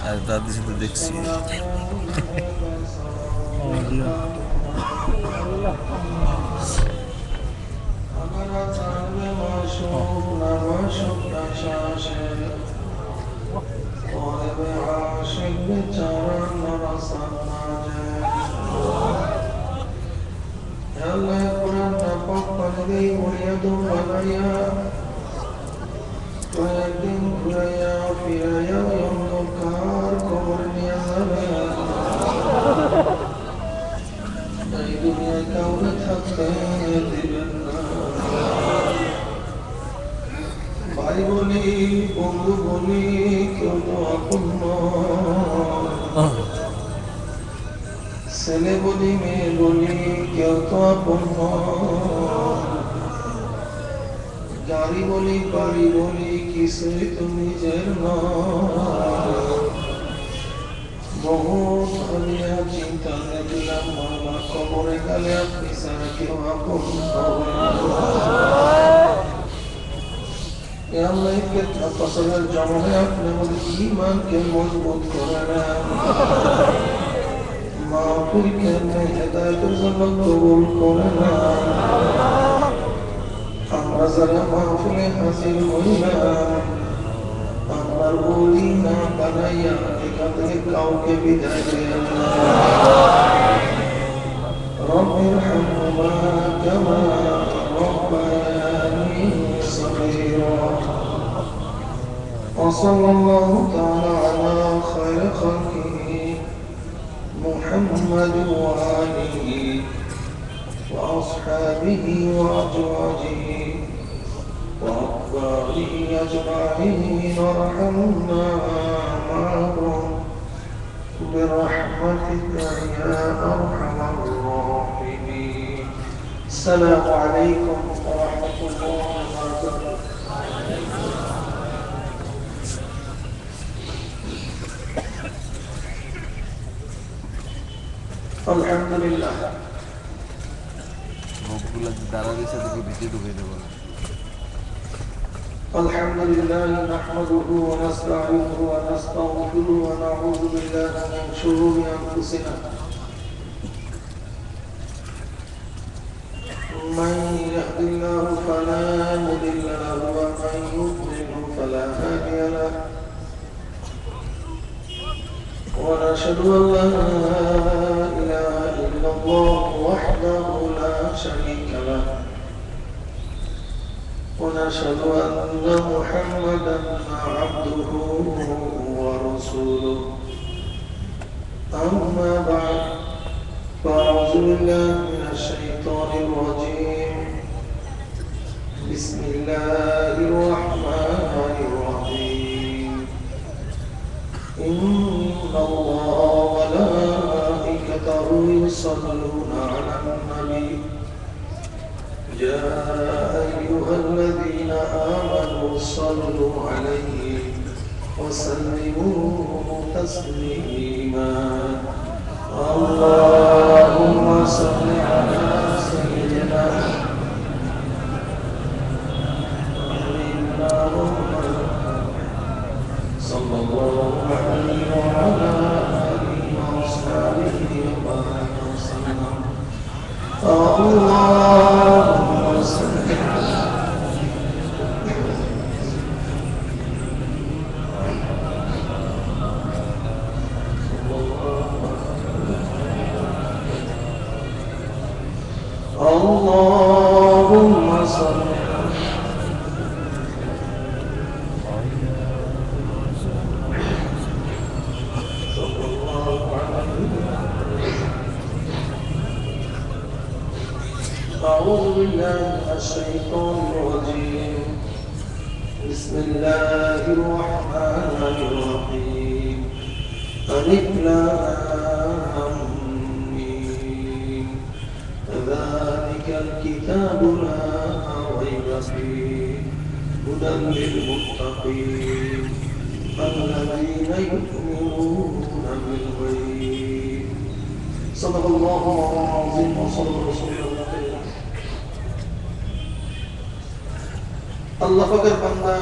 আর দাদির সাথে দেখছি। কয়েকদিন ঘুরাইয়া ফিরাইয়া অন্ধকার খবর নিয়ে যাবে। এই দুনিয়ায় কাউকে থাকতে দিবেন না। ভাই বলি, বন্ধু বলি, কেউ তো আপন নয়। ছেলে বলি, মেয়ে বলি, কেউ তো আপন নয়। গাড়ি বলি, বাড়ি বলি, কিছুই তো নিজের নয়। বহুত ভাবিয়া চিন্তা দেখলাম মামা কবরে গেলে আপনি ছাড়া কেউ আপন ফসলের জমানে আপনি আমাদের ঈমানকে মজবুত করে নেন। মাহফিলকে হেদায়েতের জন্য কবুল করে নেন। আমরা যারা মাহফিলে হাজির হইলাম আপনার ওলি না বানাইয়া এখান থেকে কাউকে বিদায় দেন না। রব্বির হামহুমা কামা রব্বায়ানি সগীরা। وصلى الله تعالى على خير خلقه محمد وآله وأصحابه وأزواجه وأتباعه أجمعين وارحمنا معهم برحمتك يا أرحم الراحمين. السلام عليكم ورحمة الله وبركاته. الحمد لله. الحمد لله نحمده ونستعينه ونستغفره ونعوذ بالله من شرور أنفسنا من يهد الله فلا مضل له ومن يضلل فلا هادي له ونشهد أن لا إله إلا الله وحده لا شريك له ونشهد أن محمدا عبده ورسوله. أما بعد فأعوذ بالله من الشيطان الرجيم. بسم الله الرحمن الرحيم. إن الله وملائكته يصلون على النبي يا أيها الذين آمنوا صلوا عليه وسلموا تسليما. اللهم صل على سيدنا صلى الله عليه وعلى آله وأصحابه وبارك وسلم. اللهم صل على اللهم صل أعوذ بالله من الشيطان الرجيم. بسم الله الرحمن الرحيم. ألف لام ميم. ذلك الكتاب لا ريب فيه هدى للمتقين الذين يؤمنون بالغيب. صدق الله العظيم وصدق رسوله الله. পাকের বান্দা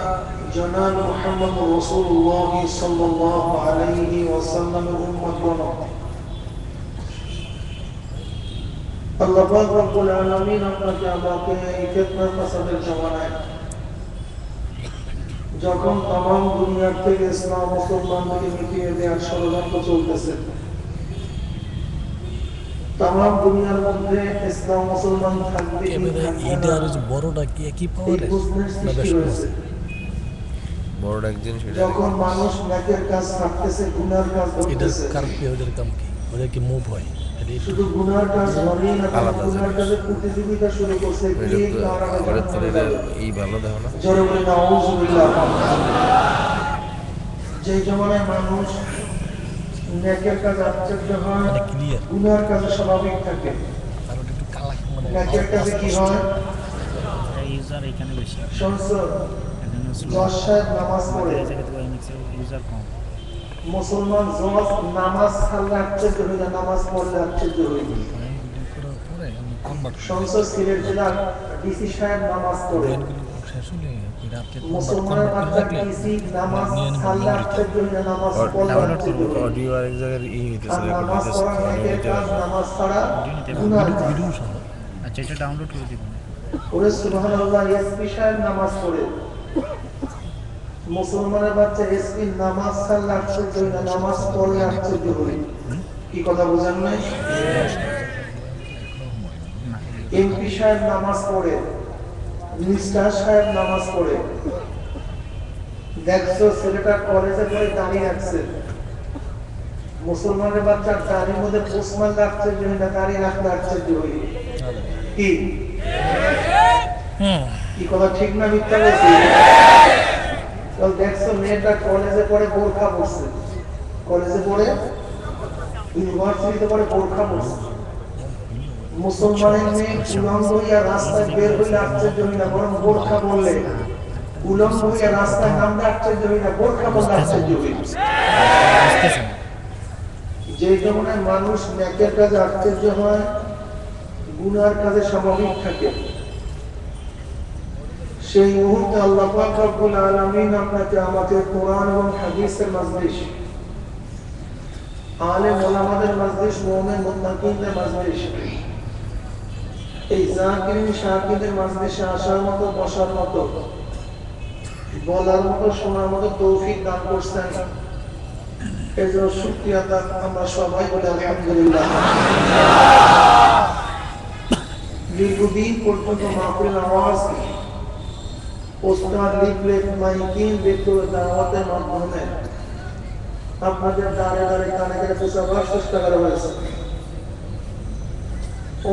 জনাব মুহাম্মদ রাসূলুল্লাহ সাল্লাল্লাহু আলাইহি ওয়াসাল্লামের উম্মতগণ, আল্লাহ পাক রব্বুল আলামিন আপনাকে আমাকে এই ফিতনা ফাসাদের জামানায় যখন तमाम দুনিয়ার থেকে ইসলাম মুসলমানদেরকে মিটিয়ে দেওয়ার ষড়যন্ত্র চলতেছে, तमाम দুনিয়ার মধ্যে ইসলাম মুসলমান থাকবে এটা আর বড়টা কি একই পাওয়ারে না বেশ বড় একজন সেটা যখন মানুষ নেকের কাজ করতেছে, গুনার কাজ এটা করতেছে, কার কি ওদের কাম কি ওদের কি মুভ হয় শুধু গুনার কাজ করেই না, গুনার কাজে প্রতিযোগিতা শুরু করছে। এই ভালো দেখো না জোরে বলে নাউযুবিল্লাহ। যে জমানায় মানুষ নেকের কাজ আশ্চর্য হয়, ক্লিয়ার গুনার কাজে স্বাভাবিক থাকে। আর ওটা একটু কালা মানে নেকের কাজে কি হয়? ইউজার এখানে বেশি সংসদ 10 সাহেব নামাজ পড়ে, ইউজার কম। মুসলমান জজ নামাজ ছাড়লে আশ্চর্য হয়ে যায়, নামাজ পড়লে আশ্চর্য হয়ে যায়। পরে আমি কনভার্ট সংসদ সিলেট জেলার ডিসি সাহেব নামাজ পড়ে, শেষ হলে রাতে মুসলমানের বাচ্চা ডিসি নামাজ ছাড়লে আশ্চর্য হয়ে যায়, নামাজ পড়লে আশ্চর্য হয়ে যায়। অডিও আরেক জায়গায় আর নামাজ পড়া নেকের কাজ, নামাজ ছাড়া গুনার কাজ। ভিডিও সহ আচ্ছা, এটা ডাউনলোড করে দিব। ওরে সুবহানাল্লাহ, এসপি সাহেব নামাজ পড়ে, মুসলমানের বাচ্চা এসপি নামাজ ছাড়লে আশ্চর্য হয়ে যায়, নামাজ পড়লে আশ্চর্য হয়ে। কি কথা বুঝেন নাই? এমপি সাহেব নামাজ পড়ে, মিনিস্টার সাহেব নামাজ পড়ে, দেখছো ছেলেটা কলেজে পড়ে দাঁড়িয়ে রাখছে, মুসলমানের বাচ্চার দাঁড়ির মধ্যে পোস্টমান আশ্চর্য হয়ে না, দাঁড়িয়ে রাখলে আশ্চর্য হয়ে। কি কি কথা ঠিক না মিথ্যা বলছি? দেখছো মেয়েটা কলেজে পড়ে বোরখা পরছে, কলেজে পড়ে ইউনিভার্সিটিতে পড়ে বোরখা পরছে, মুসলমানের মেয়ে উলঙ্গ হইয়া রাস্তায় বের হইলে আশ্চর্য হই না, বরং বোরখা বললে উলঙ্গ হইয়া রাস্তায় নামলে আশ্চর্য হই না, বোরখা বললে আশ্চর্য হই। যে জমানায় মানুষ নেকের কাজে আশ্চর্য হয়, গুনার কাজে স্বাভাবিক থাকে, সেই মুহূর্তে আল্লাহ পাক রব্বুল আলামিন আপনাকে আমাকে কোরআন এবং হাদিসের মাজলিস, আলেম ওলামাদের মাজলিস, মুমিন মুত্তাকিনদের মাজলিস, এই জাকিরিন শাকিরদের মাজলিসে আসার মতো, বসার মতো, বলার মতো, শোনার মতো তৌফিক দান করছেন। এজন্য শুকরিয়া দান আমরা সবাই বলি আলহামদুলিল্লাহ। দীর্ঘদিন পর্যন্ত মাহফিল আওয়াজ, পোস্টার, লিফলেট, মাইকিং, ব্যক্তিগত দাওয়াতের মাধ্যমে আপনাদের দাঁড়ে দাঁড়ে কানে কানে পৌঁছাবার চেষ্টা করা হয়েছে।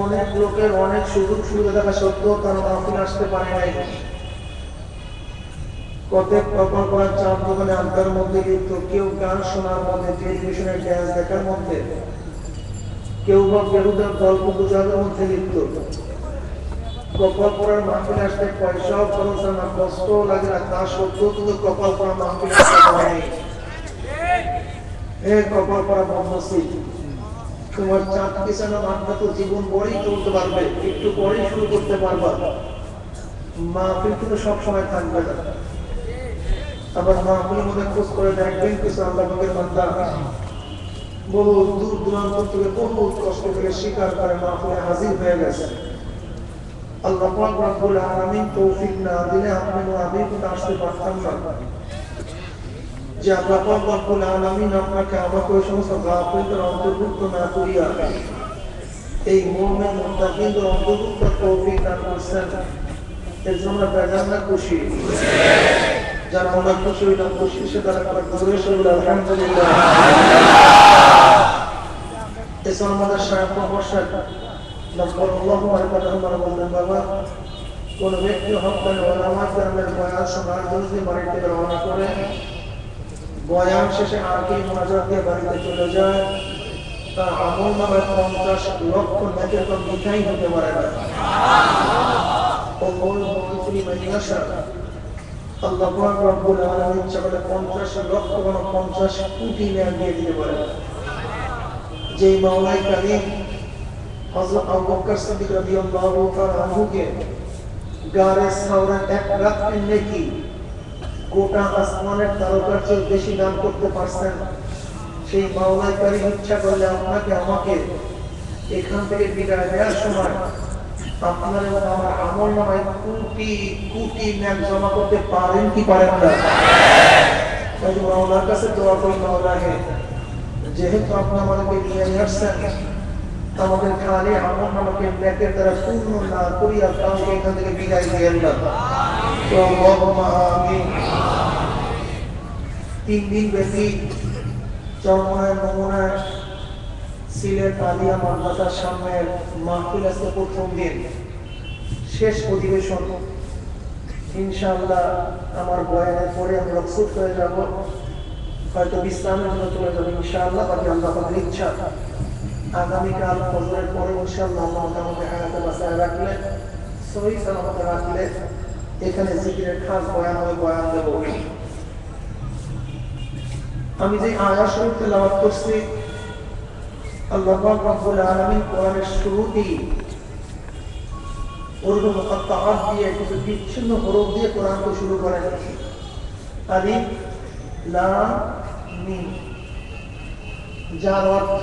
অনেক লোকের অনেক সুযোগ সুবিধা থাকা সত্ত্বেও তারা মাহফিল আসতে পারে নাই। কতক কপাল করার চার দোকানে আড্ডার মধ্যে লিপ্ত, কেউ গান শোনার মধ্যে, টেলিভিশনের ড্যান্স দেখার মধ্যে, কেউ বা বেহুদার গল্প গুজবের মধ্যে লিপ্ত। কপাল পড়ার মাহফিলে আসতে পয়সাও খরচ হয় না, কষ্টও লাগে না, তা সত্ত্বেও কিন্তু কপাল পড়ার মাহফিলে আসতে পারে। হে কপাল পড়া বদনসিব, তোমার চাঁদ পিছানো আড্ডা তো জীবন বড়ই চলতে পারবে, একটু পরেই শুরু করতে পারবা, মাহফিল কিন্তু সবসময় থাকবে না। আবার মাহফিলের মধ্যে খোঁজ করে দেখবেন কিছু আল্লাহ পাকের বান্দা বহু দূর দূরান্ত থেকে বহু কষ্ট করে স্বীকার করে মাহফিলে হাজির হয়ে গেছে। আল্লাহ পাক রব্বুল আলামিন তৌফিক না দিলে আপনি আমি কিন্তু আসতে পারতাম না। যে আল্লাহ পাক রব্বুল আলামিন আপনাকে আমাকে ওই সমস্ত গাফিলদের অন্তর্ভুক্ত না করিয়া এই মুমিন মুত্তাকিনদের অন্তর্ভুক্ত তৌফিক দান করছেন, এর জন্য আমরা বেজান খুশি। যারা আমরা খুশি হইলাম, খুশি সে তারা দূরে সরে আলহামদুলিল্লাহ। এসব আমাদের সাহেব বর্ষায় বাবা কোন ব্যক্তি হকান ওলামাদের বয়ান শোনার জন্য বাড়ি থেকে রওনা করে বয়ান শেষে আখির মোনাজাত দিয়ে বাড়িতে চলে যায়, তার আমল নামায় 50 লক্ষ নেকের কম মিঠাই হতে পারে না। আল্লাহ পাক রব্বুল আলামিন চাইলে 50 লক্ষ কোন 50 কোটি নেক দিয়ে দিতে পারে। যে মাওলাই কারীম হযরত আবু বকর সিদ্দিক রাদিয়াল্লাহু তাআলা আনহুকে গারে সাওরা এক রাতের নেকি গোটা আসমানের তারকার চেয়ে বেশি দান করতে পারছেন, সেই মাওলাই কারীম ইচ্ছা করলে আপনাকে আমাকে এখান থেকে বিদায় দেওয়ার সময় আপনার এবং আমার আমলনামায় কোটি কোটি নেক জমা করতে পারেন কি পারেন না? তাই মাওলার কাছে দোয়া করি, মাওলাকে যেহেতু আপনি আমাদেরকে নিয়ে আসছেন, আমাদের খালি আমলনামাকে নেকের দ্বারা পূর্ণ না করিয়া কাউকে এখান থেকে বিদায় দিয়েন না। তো আল্লাহুম্মা আমিন। 3 দিন ব্যাপী চরমনায় নমুনায় সিলেট আলিয়া মাদ্রাসার সামনে মাহফিল আজকে প্রথম দিন, শেষ অধিবেশন। ইনশাআল্লাহ আমার বয়ানের পরে আমি রক্সুট হয়ে যাব, হয়তো বিশ্রামের জন্য চলে যাবো ইনশাআল্লাহ। বাকি আল্লাহ পাকের ইচ্ছা আগামীকাল ফজরের পরে ইনশাআল্লাহ আল্লাহ আমাকে হায়াতে বাঁচায় রাখলে, সহি সালামতে রাখলে এখানে জিকিরের খাস বয়ান হবে, বয়ান দেব। আমি যে আয়াত শরীফ তেলাওয়াত করছি, আল্লাহ পাক রব্বুল আলামিন কোরআনের শুরুতেই উর্দু মুকাত্তাআত দিয়ে কিছু বিচ্ছিন্ন হরফ দিয়ে কোরআনকে শুরু করেন। আলিফ লাম মিম, যার অর্থ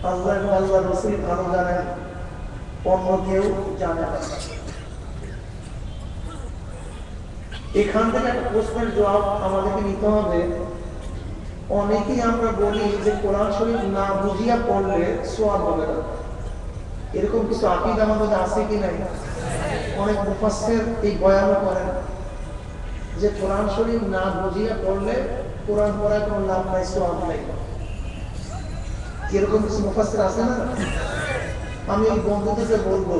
আল্লাহ এবং আল্লাহর রাসূল ভালো জানেন, অন্য কেউ জানে না। এখান থেকে একটা প্রশ্নের জবাব আমাদেরকে নিতে হবে। অনেকেই আমরা বলি যে কোরআন শরীফ না বুঝিয়া পড়লে সওয়াব হবে না, এরকম কিছু আকীদা আমাদের আছে কি নাই? অনেক মুফাসসির এই বয়ান করেন যে কোরআন শরীফ না বুঝিয়া পড়লে কোরআন পড়ার কোনো লাভ নাই, সওয়াব নাই। এরকম কিছু মুফাসসির আছে না? আমি ওই বন্ধুদেরকে বলবো,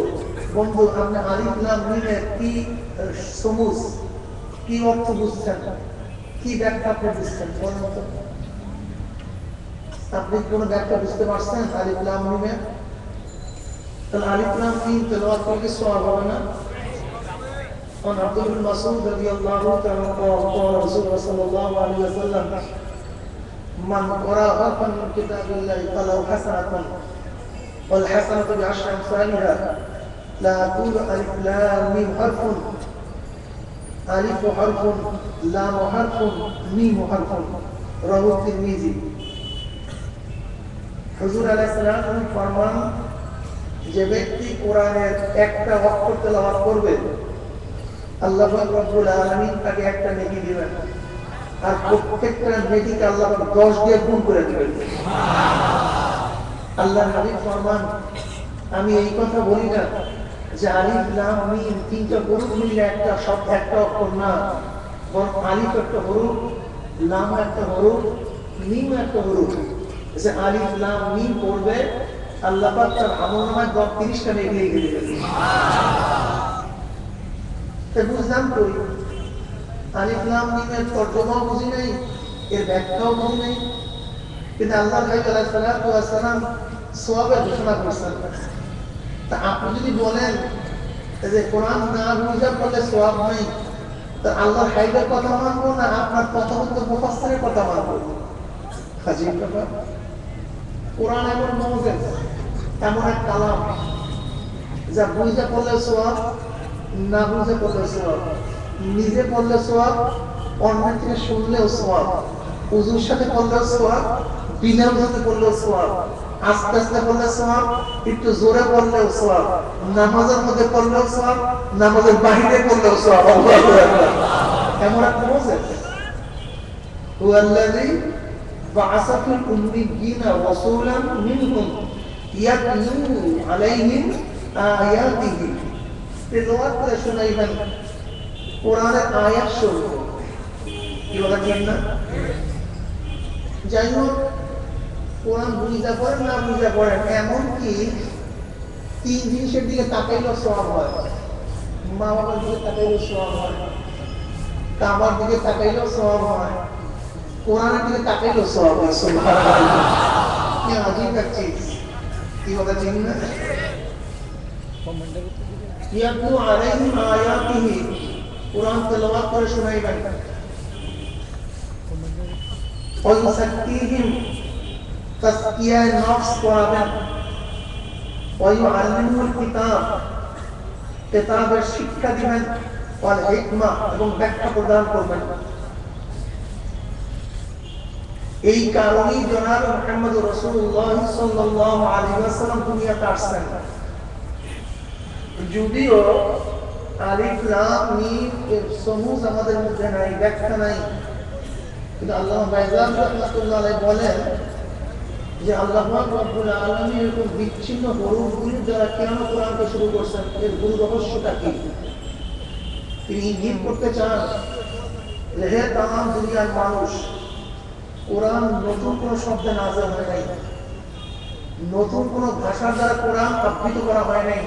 বন্ধু আপনি আলিফ লাম মিমের কি সমুজ, কি অর্থ বুঝছেন, কি ব্যাখ্যা আপনি বুঝছেন? আপনি কোন ব্যাখ্যা বুঝতে পারছেন আলিফ লাম মিমের? তাহলে আলিফ লাম মিম তেলাওয়াত করলে সওয়াব হবে না? عن عبد بن مسعود رضي الله تعالى عنه قال رسول الله صلى الله عليه وسلم من قرأ حرفا من كتاب الله فله حسنة والحسنة بعشر أمثالها لا أقول ألف لام ميم حرف، ألف حرف لام حرف ميم حرف، رواه الترمذي। হুজুর আলাইহিস সালাম ফরমান, যে ব্যক্তি কোরআনের একটা অক্ষর তেলাওয়াত করবে আল্লাহ পাক রব্বুল আলামিন তাকে একটা নেকি দিবেন, আর প্রত্যেকটা নেকিকে আল্লাহ পাক 10 দিয়ে গুণ করে দিবেন। আল্লাহর হাবিব ফরমান, আমি এই কথা বলি না যে আলিফ লাম মিম তিনটা হরফ মিলে একটা শব্দ, একটা অক্ষর না, বরং আলিফ একটা হরফ, লাম একটা হরফ, মিম একটা হরফ। যে আলিফ লাম মিম পড়বে আল্লাহ পাক তার আমলনামায় 30টা নেকি লিখে দিবেন। তাই বুঝলাম কই আলিফ লাম মিমের তর্জমাও বুঝি নাই, এর ব্যাখ্যাও বুঝি নাই, কিন্তু আল্লাহর হাবিব আলাইহিস সালাতু ওয়াস সালাম সওয়াবের ঘোষণা করেছেন। তা আপনি যদি বলেন যে কোরআন না বুঝা পড়লে সওয়াব নাই, তা আল্লাহর হাবিবের কথা মানবো না আপনার তথাকথিত মুফাসসিরের কথা মানবো? আজীব ব্যাপার। কোরআন এমন মুজিজ, এমন এক কালাম যা বুঝে পড়লে সওয়াব, না বুঝে পড়লে সওয়াব, নিজে পড়লে সওয়াব, অন্যের থেকে শুনলেও সওয়াব, ওযুর সাথে পড়লেও সওয়াব, বিনা ওযুতে পড়লেও সওয়াব, আস্তে আস্তে পড়লে সওয়াব, একটু জোরে পড়লেও সওয়াব, নামাজের মধ্যে পড়লেও সওয়াব, নামাজের বাইরে পড়লেও সওয়াব। আল্লাহু আকবার। এমন এক মুজিজ। হুয়াল্লাযী বা'আসা ফিল উম্মিয়্যিনা রাসূলান মিনহুম ইয়াতলু আলাইহিম আয়াতিহি, তেলাওয়াত করে শোনাইবেন কোরআনের আয়াত সমূহ। কি বলেন না? যাই হোক, কোরআন বুঝা পড়েন না বুঝা পড়েন, এমনকি 3 জিনিসের দিকে তাকাইলেও সওয়াব হয়। মা বাবার দিকে তাকাইলেও সওয়াব হয়, কাবার দিকে তাকাইলেও সওয়াব হয়, কোরআনের দিকে তাকাইলেও সওয়াব হয়। সুবহানাল্লাহ, কি আজীব এক চিজ। কি কথা ঠিক না? ইয়াতলু আলাইহিম আয়াতিহি, কোরআন তেলাওয়াত করে শোনাইবেন। ওয়া ইউযাক্কিহিম, তাসকিয়ায়ে নফস করাবেন। ওয়া ইউআল্লিমুল কিতাব, কিতাবের শিক্ষা দিবেন। ওয়াল হিকমা এবং ব্যাখ্যা প্রদান করবেন। এই কারণেই জনাব মুহাম্মদ রাসূলুল্লাহ সাল্লাল্লাহু আলাইহি ওয়াসাল্লাম দুনিয়াতে আসছেন। যদিও আলিফ লাম মিম এর সমূহ আমাদের মধ্যে নাই, ব্যাখ্যা নাই, কিন্তু আল্লামা বাইজান রাহমাতুল্লাহ আলাইহি বলেন যে আল্লাহ রাব্বুল আলামিন এরকম বিচ্ছিন্ন হরফগুলি দ্বারা কেন কোরআনকে শুরু করছেন, এর মূল রহস্যটা কি? তিনি ইঙ্গিত করতে চান যে হে তামাম দুনিয়ার মানুষ, কোরআন নতুন কোনো শব্দে নাযিল হয় নাই, নতুন কোনো ভাষার দ্বারা কোরআন আবৃত করা হয় নাই,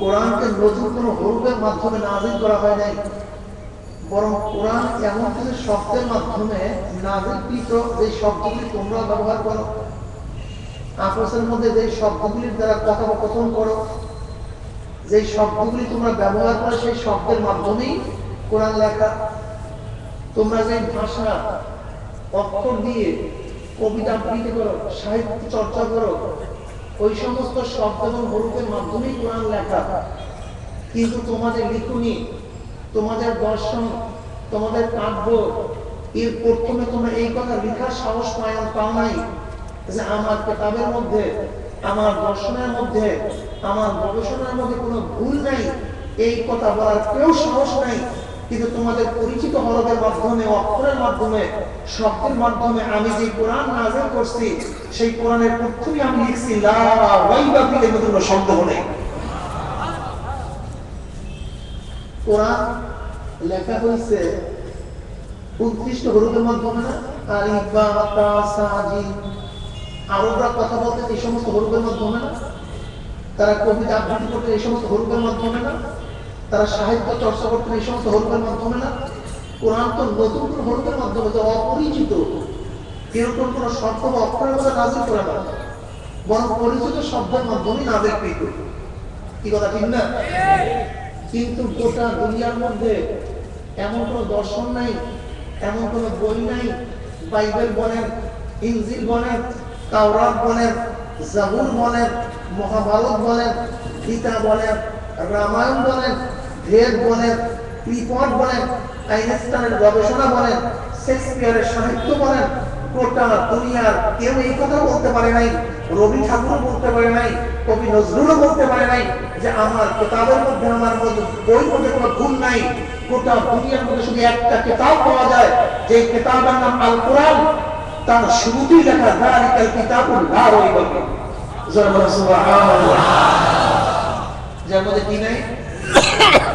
কোরআনকে নতুন কোনো হরফের মাধ্যমে নাযিল করা হয় নাই, বরং কোরআন এমন কিছু শব্দের মাধ্যমে নাযিলকৃত যে শব্দগুলি তোমরা ব্যবহার করো, আপসের মধ্যে যে শব্দগুলির দ্বারা কথোপকথন করো, যে শব্দগুলি তোমরা ব্যবহার করো, সেই শব্দের মাধ্যমেই কোরআন লেখা। তোমরা যে ভাষা অক্ষর দিয়ে কবিতা আবৃত্তি করো, সাহিত্য চর্চা করো, ওই সমস্ত শব্দ এবং হরফের মাধ্যমেই কোরআন লেখা। কিন্তু তোমাদের লিখনি, তোমাদের দর্শন, তোমাদের কাব্য, এর প্রথমে তোমরা এই কথা লেখার সাহস পাও নাই যে আমার কিতাবের মধ্যে, আমার দর্শনের মধ্যে, আমার গবেষণার মধ্যে কোনো ভুল নাই, এই কথা বলার কেউ সাহস নাই। কিন্তু তোমাদের পরিচিত হরফের মাধ্যমে, অক্ষরের মাধ্যমে, শব্দের মাধ্যমে আমি যে কোরআন নাযিল করছি, সেই কোরআনের প্রথমেই আমি লিখছি লা রাইবা ফিহি, এর মধ্যে কোনো সন্দেহ নেই। কোরআন লেখা হয়েছে 29 হরফের মাধ্যমে না? আলিফ বা তা সা জিম। আরবরা কথা বলতে এই সমস্ত হরফের মাধ্যমে না? তারা কবিতা আবৃত্তি করতে এই সমস্ত হরফের মাধ্যমে না? তারা সাহিত্য চর্চা করতেন এই সমস্ত হরফের মাধ্যমে না? কোরআন তো নতুন কোন হরফের মাধ্যমে, তো অপরিচিত এরকম কোন শব্দ বা অক্ষরের মধ্যে নাযিল করে না, বরং পরিচিত শব্দের মাধ্যমে নাযিলকৃত। কি কথা ঠিক না? কিন্তু গোটা দুনিয়ার মধ্যে এমন কোন দর্শন নাই, এমন কোন বই নাই, বাইবেল বলেন, ইনজিল বলেন, তাওরাত বলেন, জাবুর বলেন, মহাভারত বলেন, গীতা বলেন, রামায়ণ বলেন, বেদ বলেন, রিপোর্ট বলেন, আইনস্টাইনের গবেষণা বলেন, শেক্সপিয়ারের সাহিত্য বলেন, গোটা দুনিয়ার কেউ এই কথা বলতে পারে নাই, রবি ঠাকুরও বলতে পারে নাই, কবি নজরুলও বলতে পারে নাই যে আমার কিতাবের মধ্যে, আমার মধ্যে বইয়ের মধ্যে কোনো ভুল নাই। গোটা দুনিয়ার মধ্যে শুধু একটা কিতাব পাওয়া যায়, যে কিতাবের নাম আল কোরআন। তার শুরুতেই লেখা যালিকাল কিতাবুল লা রাইবা ফীহি। জোরে সুবহানাল্লাহ। যার মধ্যে কি নাই?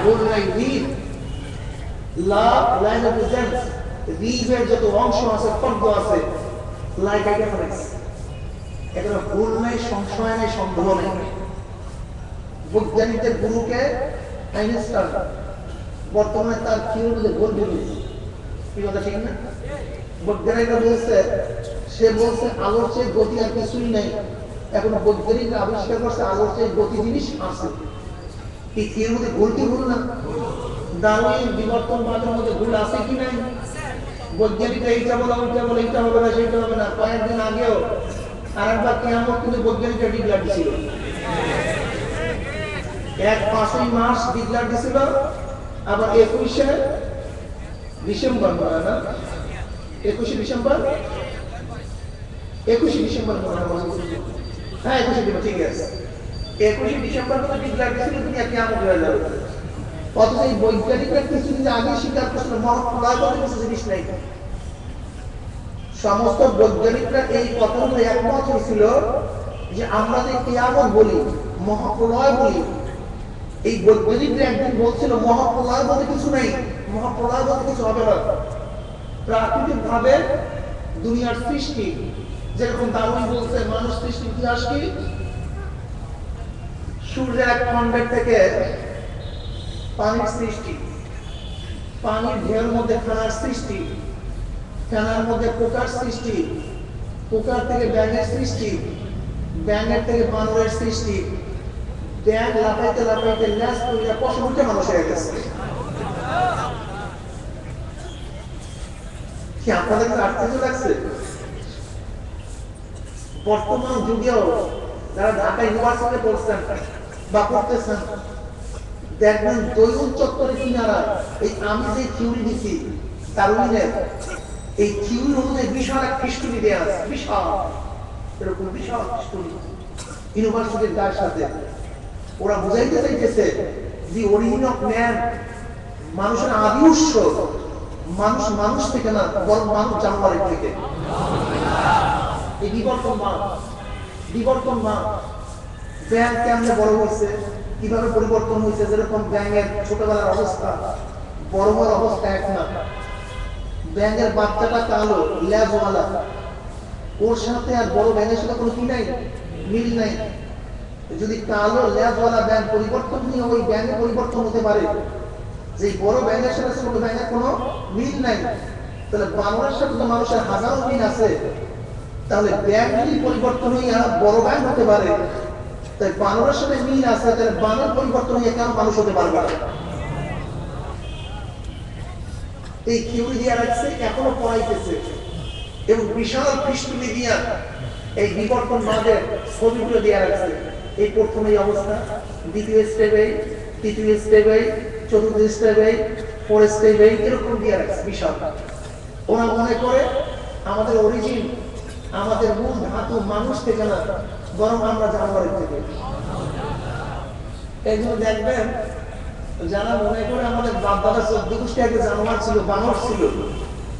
ভুল নাই। রিড লা লাইন অফ সেন্স, রিডের যত অংশ আছে, শব্দ আছে, লাইক আইটেমস, এখানে ভুল নাই, সংশয় নাই, সন্দেহ নেই। বৈজ্ঞানিকদের গুরুকে আইনস্টাইন বর্তমানে তার থিওরির মধ্যে ভুল বেরিয়েছে। কি কথা ঠিক না? বৈজ্ঞানিকরা বলছে, সে বলছে আলোর চেয়ে গতি আর কিছুই নাই। এখন বৈজ্ঞানিকরা আবিষ্কার করছে আলোর চেয়ে গতি জিনিস আছে। এই থিওরির মধ্যে ভুল কি ভুল না? ডারউইন বিবর্তনবাদের মধ্যে ভুল আছে কি নাই? বৈজ্ঞানিকরা এইটা বলে, ওইটা বলে, এইটা হবে না, সেইটা হবে না। কয়েকদিন আগেও আরেকবার কিয়ামত কিন্তু বৈজ্ঞানিকরা ডিক্লার দিছিল। 5ই মার্চ ডিক্লার দিছিল, আবার 21শে ডিসেম্বর মনে হয় না, 21শে ডিসেম্বর, 21শে ডিসেম্বর মনে হয়, হ্যাঁ 21শে ডিসেম্বর, ঠিক আছে। 21শে ডিসেম্বর মতো ডিক্লার দিছিল দুনিয়া কিয়ামত হয়ে যাবে। অথচ এই বৈজ্ঞানিকরা কিছুদিন আগে স্বীকার করছিল মহাপ্রলয় বলে কিছু জিনিস নেই। সমস্ত বৈজ্ঞানিকরা এই কথার উপরে একমত হয়েছিল যে আমরা যে কিয়ামত বলি, মহাপ্রলয় বলি, এই বৈজ্ঞানিকরা একদিন বলছিল মহাপ্রলয় বলতে কিছু নেই, মহাপ্রলয় বলতে কিছু হবে না। প্রাকৃতিক ভাবে দুনিয়ার সৃষ্টি, যেরকম ডারউইন বলছে মানুষ সৃষ্টির ইতিহাস কি, সূর্যের এক খণ্ডের থেকে পানির সৃষ্টি, পানির ঢেউর মধ্যে ফেনার সৃষ্টি, ফেনার মধ্যে পোকার সৃষ্টি, পোকার থেকে ব্যাঙের সৃষ্টি, ব্যাঙের থেকে বানরের সৃষ্টি, ব্যাঙ লাফাইতে লাফাইতে ল্যাস করিয়া পশুতে মানুষ হয়ে গেছে। কি আপনাদের আশ্চর্য লাগছে? বর্তমান যুগেও যারা ঢাকা ইউনিভার্সিটিতে পড়ছেন বা পড়তেছেন, দেখবেন দৈবন চত্বরে কিনারা এই আমি যে থিওরি দিছি ডারউইনের এই থিওরি অনুযায়ী বিশাল এক খ্রিস্টনি দেয়া আছে, বিশাল এরকম বিশাল খ্রিস্টনি ইউনিভার্সিটির গায়ের সাথে। ওরা বুঝাইতে চাইতেছে যে অরিজিন অফ ম্যান, মানুষের আদি উৎস মানুষ মানুষ থেকে না, বরং মানুষ জানোয়ারের থেকে। এই বিবর্তনবাদ ব্যাঙ কেমনে বড় হয়েছে, কিভাবে পরিবর্তন হয়েছে, যেরকম ব্যাঙের ছোটবেলার অবস্থা বড় হওয়ার অবস্থা এক না। ব্যাঙের বাচ্চাটা কালো ল্যাজওয়ালা, ওর সাথে আর বড় ব্যাঙের সাথে কোনো কি নাই, মিল নাই। যদি কালো ল্যাজওয়ালা ব্যাঙ পরিবর্তন নিয়ে ওই ব্যাঙে পরিবর্তন হতে পারে, যে বড় ব্যাঙের সাথে ছোট ব্যাঙের কোনো মিল নাই, তাহলে বানরের সাথে তো মানুষের হাজারো মিল আছে। তাহলে ব্যাঙ যদি পরিবর্তন হইয়া বড় ব্যাঙ হতে পারে, তাই বানরের সাথে মিল আছে, তাহলে বানর পরিবর্তন হইয়া কেন মানুষ হতে পারবে না? এই থিওরি দিয়া রাখছে, এখনো পড়াইতেছে, এবং বিশাল খ্রিস্টনি দিয়া এই বিবর্তনবাদের ছবিগুলো দিয়া রাখছে। এই প্রথম এই অবস্থা, দ্বিতীয় স্টেপ এই, তৃতীয় স্টেপ এই, চতুর্থ স্টেপ এই, ফোর্থ স্টেপ এই, এরকম দিয়া রাখছে বিশাল। ওরা মনে করে আমাদের অরিজিন, আমাদের মূল ধাতু মানুষ থেকে না, বরং আমরা জানোয়ারের থেকে। এই জন্য দেখবেন যারা মনে করে আমাদের বাপ দাদা 14 গোষ্ঠী আগে জানোয়ার ছিল, বানর ছিল,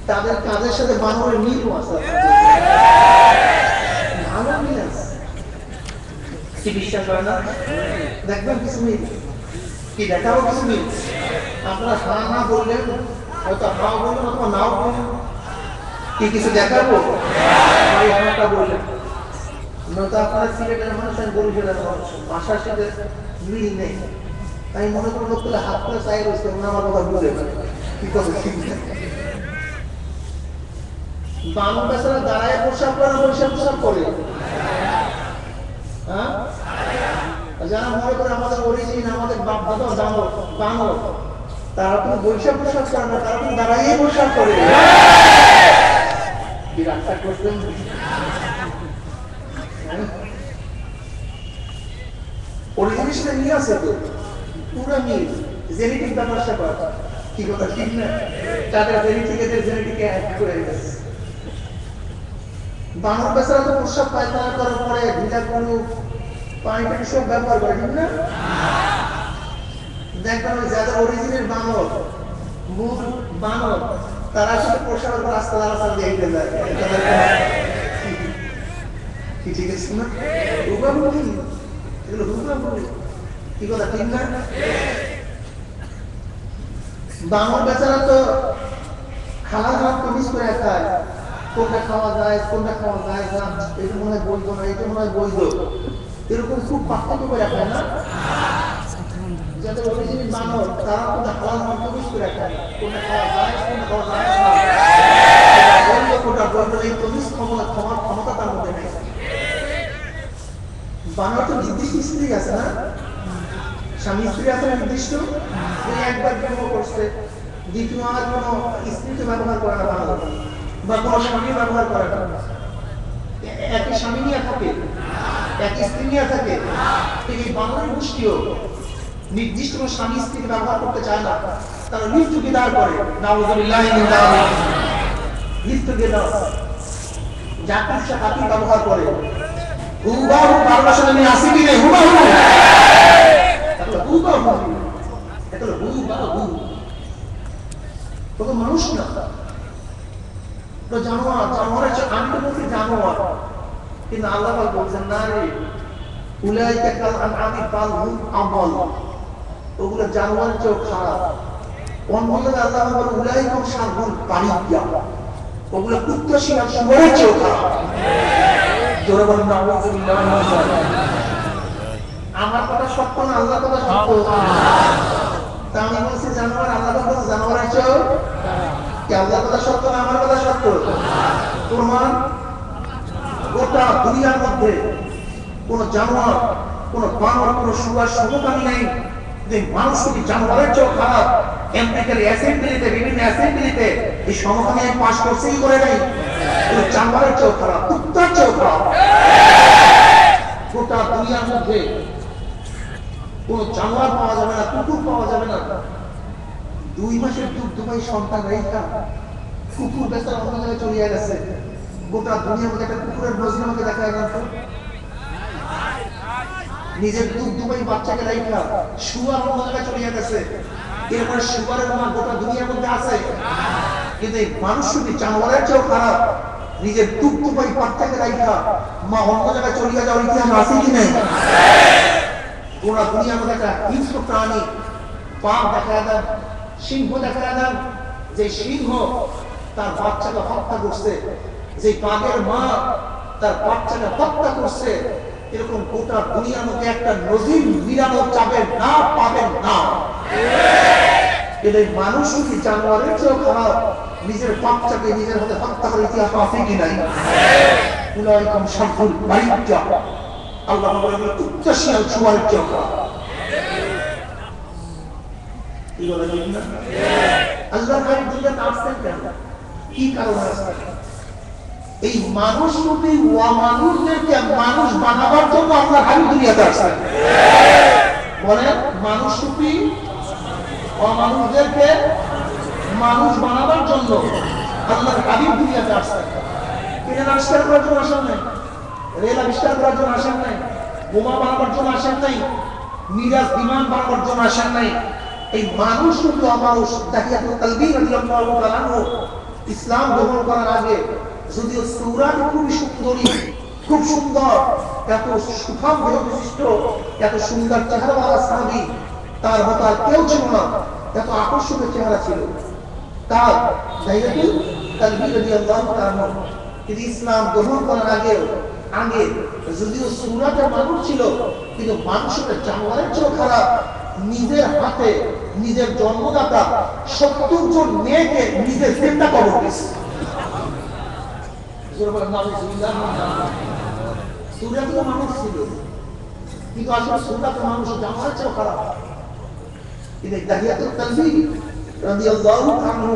তাদের কাজের সাথে বানরের মিলও আছে, ভালো মিল আছে। কি বিশ্বাস হয় না? দেখবেন কিছু মিল, কি দেখাবো কিছু মিল। আপনারা হ্যাঁ না বললেন, হয়তো হাও বললেন অথবা নাও বললেন, কি কিছু দেখাবো? হ্যাঁটা বললেন, নয়তো আপনারা সিলেটের মানুষ, আমি বরিশালের মানুষ, ভাষার সাথে মিল নেই। আমি মনে করি লোক তুলে হাত করে চাই রয়েছে, আমার কথা বুঝে কি কথা ঠিক না। বানর বেচারা দাঁড়ায় প্রসাব করে, বৈশাখ প্রসাব করে। হ্যাঁ, যারা মনে করে আমাদের অরিজিন, আমাদের বাপ দাদা জানো বানর, তারা তো বৈশাখ প্রসাব করে না, তারা তো দাঁড়াইয়ে প্রসাব করে। কি রাস্তা করছেন? অরিজিনের সাথে মিল আছে তো, পুরো মিল, জেনেটিক ব্যাপারটা করা, কি কথা ঠিক না? তাদের জেনেটিকে অ্যাড করে গেছে। বানর বেচারা তো প্রসাব পায়খানা করার পরে ভিজা কোনো পানি টানি সব ব্যবহার করে, ঠিক না? দেখবেন ওই যাদের অরিজিনের বানর, মূল বানর, তারা সাথে প্রসাবের রাস্তা রাস্তা দিয়ে হেঁটে যায়। কি ঠিক আছে না? হুবাহুবি, এগুলো হুবাহুবি, কি কথা ঠিক না? বানর বেচারা তো খাওয়া দাওয়া কমিস করে খায়, কোনটা খাওয়া যায় কোনটা খাওয়া যায় না, এটা মনে হয় বৈধ না, এটা মনে হয় বৈধ, এরকম খুব পার্থক্য করে খায় না? যাদের অরিজিনাল বানর, তারা কিন্তু হালাল মাল কমিস করে খায়, কোনটা খাওয়া যায় কোনটা খাওয়া যায় না, বৈধ কোনটা বৈধ, এই কমিস ক্ষমতা তার মধ্যে নেই। বানর তো নির্দিষ্ট স্ত্রী আছে না, স্বামী স্ত্রী আছে নির্দিষ্ট, একবার বিবাহ করছে, দ্বিতীয় আর কোনো স্ত্রীকে ব্যবহার করে না বানর, বা কোনো স্বামী ব্যবহার করে না। একই স্বামী নিয়ে থাকে, একই স্ত্রী নিয়ে থাকে, ঠিক এই বানরের গোষ্ঠীও নির্দিষ্ট কোনো স্বামী স্ত্রীকে ব্যবহার করতে চায় না, তারা লিফট বিদার করে, নাউযুবিল্লাহি মিন যালিক, লিফট বিদার, যাকে ইচ্ছা তাকে ব্যবহার করে। হুবাহু বাংলার সাথে আমি আসি কি নেই, হুবাহু মানুষ না, তো জানোয়ার, জানোয়ারের আমি তো বলছি জানোয়ার, কিন্তু আল্লাহ বলছেন না রে, উলাইকা কাল আনআমি বাল হুম আদাল, ওগুলো জানোয়ারের চেয়েও খারাপ। অন্য জায়গায় আল্লাহ বলেন উলাইকা শাররুল বারিয়া, ওগুলো কুত্তা শিয়াল শুয়োরের চেয়েও খারাপ। জোরে বলেন নাউযুবিল্লাহি মিনাশ শাইতানির রাজিম। আমার কথা সত্য না, আল্লাহর কথা সত্য? তা আমি বলছি জানোয়ার, আল্লাহ বলছে জানোয়ারের চেয়েও, কি আল্লাহর কথা সত্য না আমার কথা সত্য? প্রমাণ, গোটা দুনিয়ার মধ্যে কোন জানোয়ার, কোন বানর, কোন শুয়ার সমকামী নেই যে মানুষ যদি জানোয়ারের চেয়েও খারাপ। আমেরিকার অ্যাসেম্বলিতে, বিভিন্ন অ্যাসেম্বলিতে এই সমকামী পাস করছেই করে নাই, জানোয়ারের চেয়েও খারাপ, কুত্তার চেয়েও খারাপ। গোটা দুনিয়ার মধ্যে কোনো জানোয়ার পাওয়া যাবে না, কুকুর পাওয়া যাবে না। 2 মাসের দুধ সন্তান রেখা কুকুর বেচারা অন্য জায়গায় চলে গেছে। গোটা দুনিয়ার মধ্যে একটা কুকুরের নজির আমাকে দেখা গেল। নিজের দুধ বাচ্চাকে রেখা শুয়ার অন্য জায়গায় চলে গেছে। এরপরে শুয়ারের মা গোটা দুনিয়ার মধ্যে আছে। কিন্তু এই মানুষ শুধু জানোয়ারের চেয়েও খারাপ। নিজের দুধ বাচ্চাকে রেখা মা অন্য জায়গায় চলে যাওয়ার ইতিহাস আছে কি নেই? গোটা দুনিয়ার মধ্যে একটা হিংস্র প্রাণী বাঘ দেখা দেন, সিংহ দেখা দেন, যে সিংহ তার বাচ্চাকে হত্যা করছে, যে বাঘের মা তার বাচ্চাকে হত্যা করছে, এরকম গোটা দুনিয়ার মধ্যে একটা নজির মিলানো যাবেন না, পাবেন না। এদের মানুষ কি জানোয়ারের চেয়েও খারাপ? নিজের বাচ্চাকে নিজের হাতে হত্যা করে ইতিহাস আছে কি নাই? উলাইকুম শাররুল বারিয়া, আল্লাহ বলেন উচ্চশীল শুয়ারের চেয়েও খারাপ। কি বলেন না? আল্লাহ তাআলা দুনিয়াতে আসছেন কেন? কি কারণে আসছেন? এই মানুষ রূপী অমানুষদেরকে মানুষ বানাবার জন্য আল্লাহ হাবিব দুনিয়াতে আসছেন। বলেন, মানুষ রূপী অমানুষদেরকে মানুষ বানাবার জন্য আল্লাহ হাবিব দুনিয়াতে আসছেন। তিনি আবিষ্কার করার জন্য আসেন নাই, রেল আবিষ্কার করার জন্য আসেন নাই, বোমা বানাবার জন্য আসেন নাই, মিরাজ বিমান বানাবার জন্য আসেন নাই। এই মানুষ রূপী অমানুষ দাহিয়াতুল কালবি রাদিয়াল্লাহু তাআলা ইসলাম গ্রহণ করার আগে যদিও সূরাত খুবই সুন্দরী, খুব সুন্দর, এত সুঠাম দেহ বিশিষ্ট, এত সুন্দর চেহারাওয়ালা সাহাবী তার মতো আর কেউ ছিল না। এত আকর্ষণীয় চেহারা ছিল তার। দাহিয়াতুল কালবি রাদিয়াল্লাহু তাআলা তিনি ইসলাম গ্রহণ করার আগে যদিও সূরাতে মানুষ ছিল, কিন্তু মানুষের জানোয়ারের চেয়েও খারাপ। নিজের হাতে নিজের জন্মদাতা 70 জন মেয়েকে নিজের চিন্তা কবর দিয়েছে। সূরাতে মানুষ ছিল, কিন্তু আসলে সূরাতে মানুষ জানোয়ারের চেয়েও খারাপ। কিন্তু দাহিয়াতুল কালবি রাদিয়াল্লাহু আনহু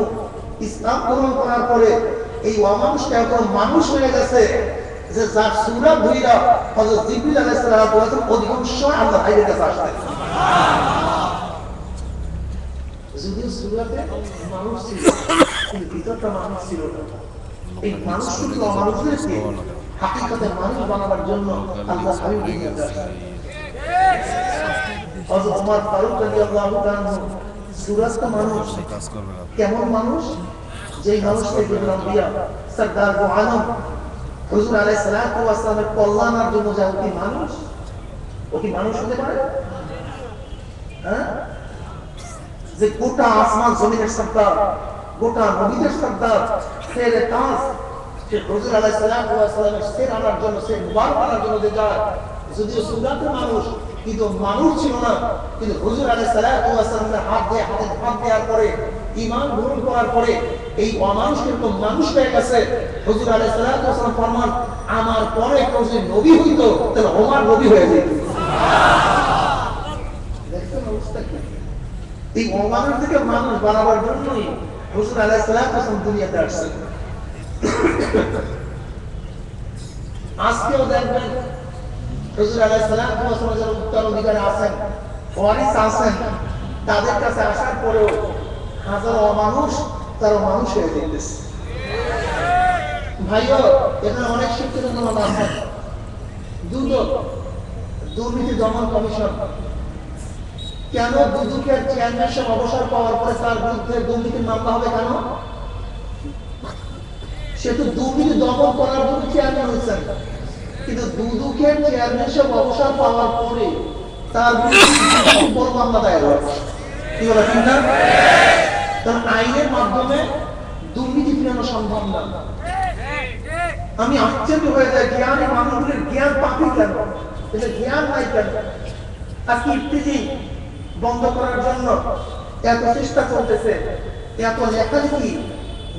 ইসলাম গ্রহণ করার পরে এই অমানুষটা এখন মানুষ হয়ে গেছে, যে যার সূরাত ধইরা হযরত জিবরিল আলাইহিস সালাম বলেছেন অধিকাংশ আল্লাহ ভাইয়ের কাছে আসতেন। যদিও সূরাতে মানুষ ছিল, কিন্তু ভিতরটা মানুষ ছিল না। এই মানুষগুলো মানুষদেরকে হাকিকতে মানুষ বানাবার জন্য আল্লাহ হাবিব দুনিয়াতে আসেন। হযরত ওমর ফারুক রাদিয়াল্লাহু তাআলা সূরাতে মানুষ কেমন মানুষ? যেই মানুষকে বললাম দিয়া সরদার দু আলম হুজুর আলাইহিস সালাতু ওয়াস সালামের কল্যাণের জন্য যা কি মানুষ, ও কি মানুষ হতে পারে? হ্যাঁ, যে গোটা আসমান জমিনের সরদার, গোটা নবীদের সরদার, সেরে তাজ, সে হুজুর আলাইহিস সালাতু ওয়াস সালামের সের আনার জন্য, সে মুবারক আনার জন্য যে যায়, যদিও সূরাতে মানুষ, কিন্তু মানুষ ছিল না। কিন্তু হুজুর আলাইহিস সালাতু ওয়াস সালামের হাত দেওয়ার পরে, ঈমান গ্রহণ করার পরে এই অমানুষ কিন্তু মানুষ হয়ে গেছে। হুজুর আলাইহিস সালাতু ওয়াস সালাম ফরমান, আমার পরে কেউ যদি নবী হইতো তাহলে ওমর নবী হয়ে যেত। দেখছেন অবস্থা কি? এই অমানুষ থেকে মানুষ বানাবার জন্যই হুজুর আলাইহিস সালাতু ওয়াস সালাম দুনিয়াতে আসছেন। আজকেও দেখবেন হুজুর আলাইহিস সালাতু ওয়াস সালাম যারা উত্তরাধিকারী আছেন, ওয়ারিস আছেন, তাদের কাছে আসার পরেও হাজারো অমানুষ তারা মানুষ হয়ে যেতেছে। ভাইও, এখানে অনেক শিক্ষিত জনতা আছেন। দুর্নীতি দমন কমিশন কেন দুদকের চেয়ারম্যানশিপ অবসর পাওয়ার পরে তার বিরুদ্ধে দুর্নীতির মামলা হবে কেন? সে তো দুর্নীতি দমন করার জন্য চেয়ারম্যান হয়েছেন, কিন্তু দুদকের চেয়ারম্যানশিপ অবসর পাওয়ার পরে তার বিরুদ্ধে বড় মামলা দায়ের হয়। কি বলে ঠিক না? কারণ আইনের মাধ্যমে দুর্নীতি ফিরানো সম্ভব না। আমি আশ্চর্য হয়ে যাই, জ্ঞানী মানুষগুলির জ্ঞান পাখি কেন, এটা জ্ঞান নাই কেন? আজকে ইফতিজি বন্ধ করার জন্য এত চেষ্টা চলতেছে, এত লেখালেখি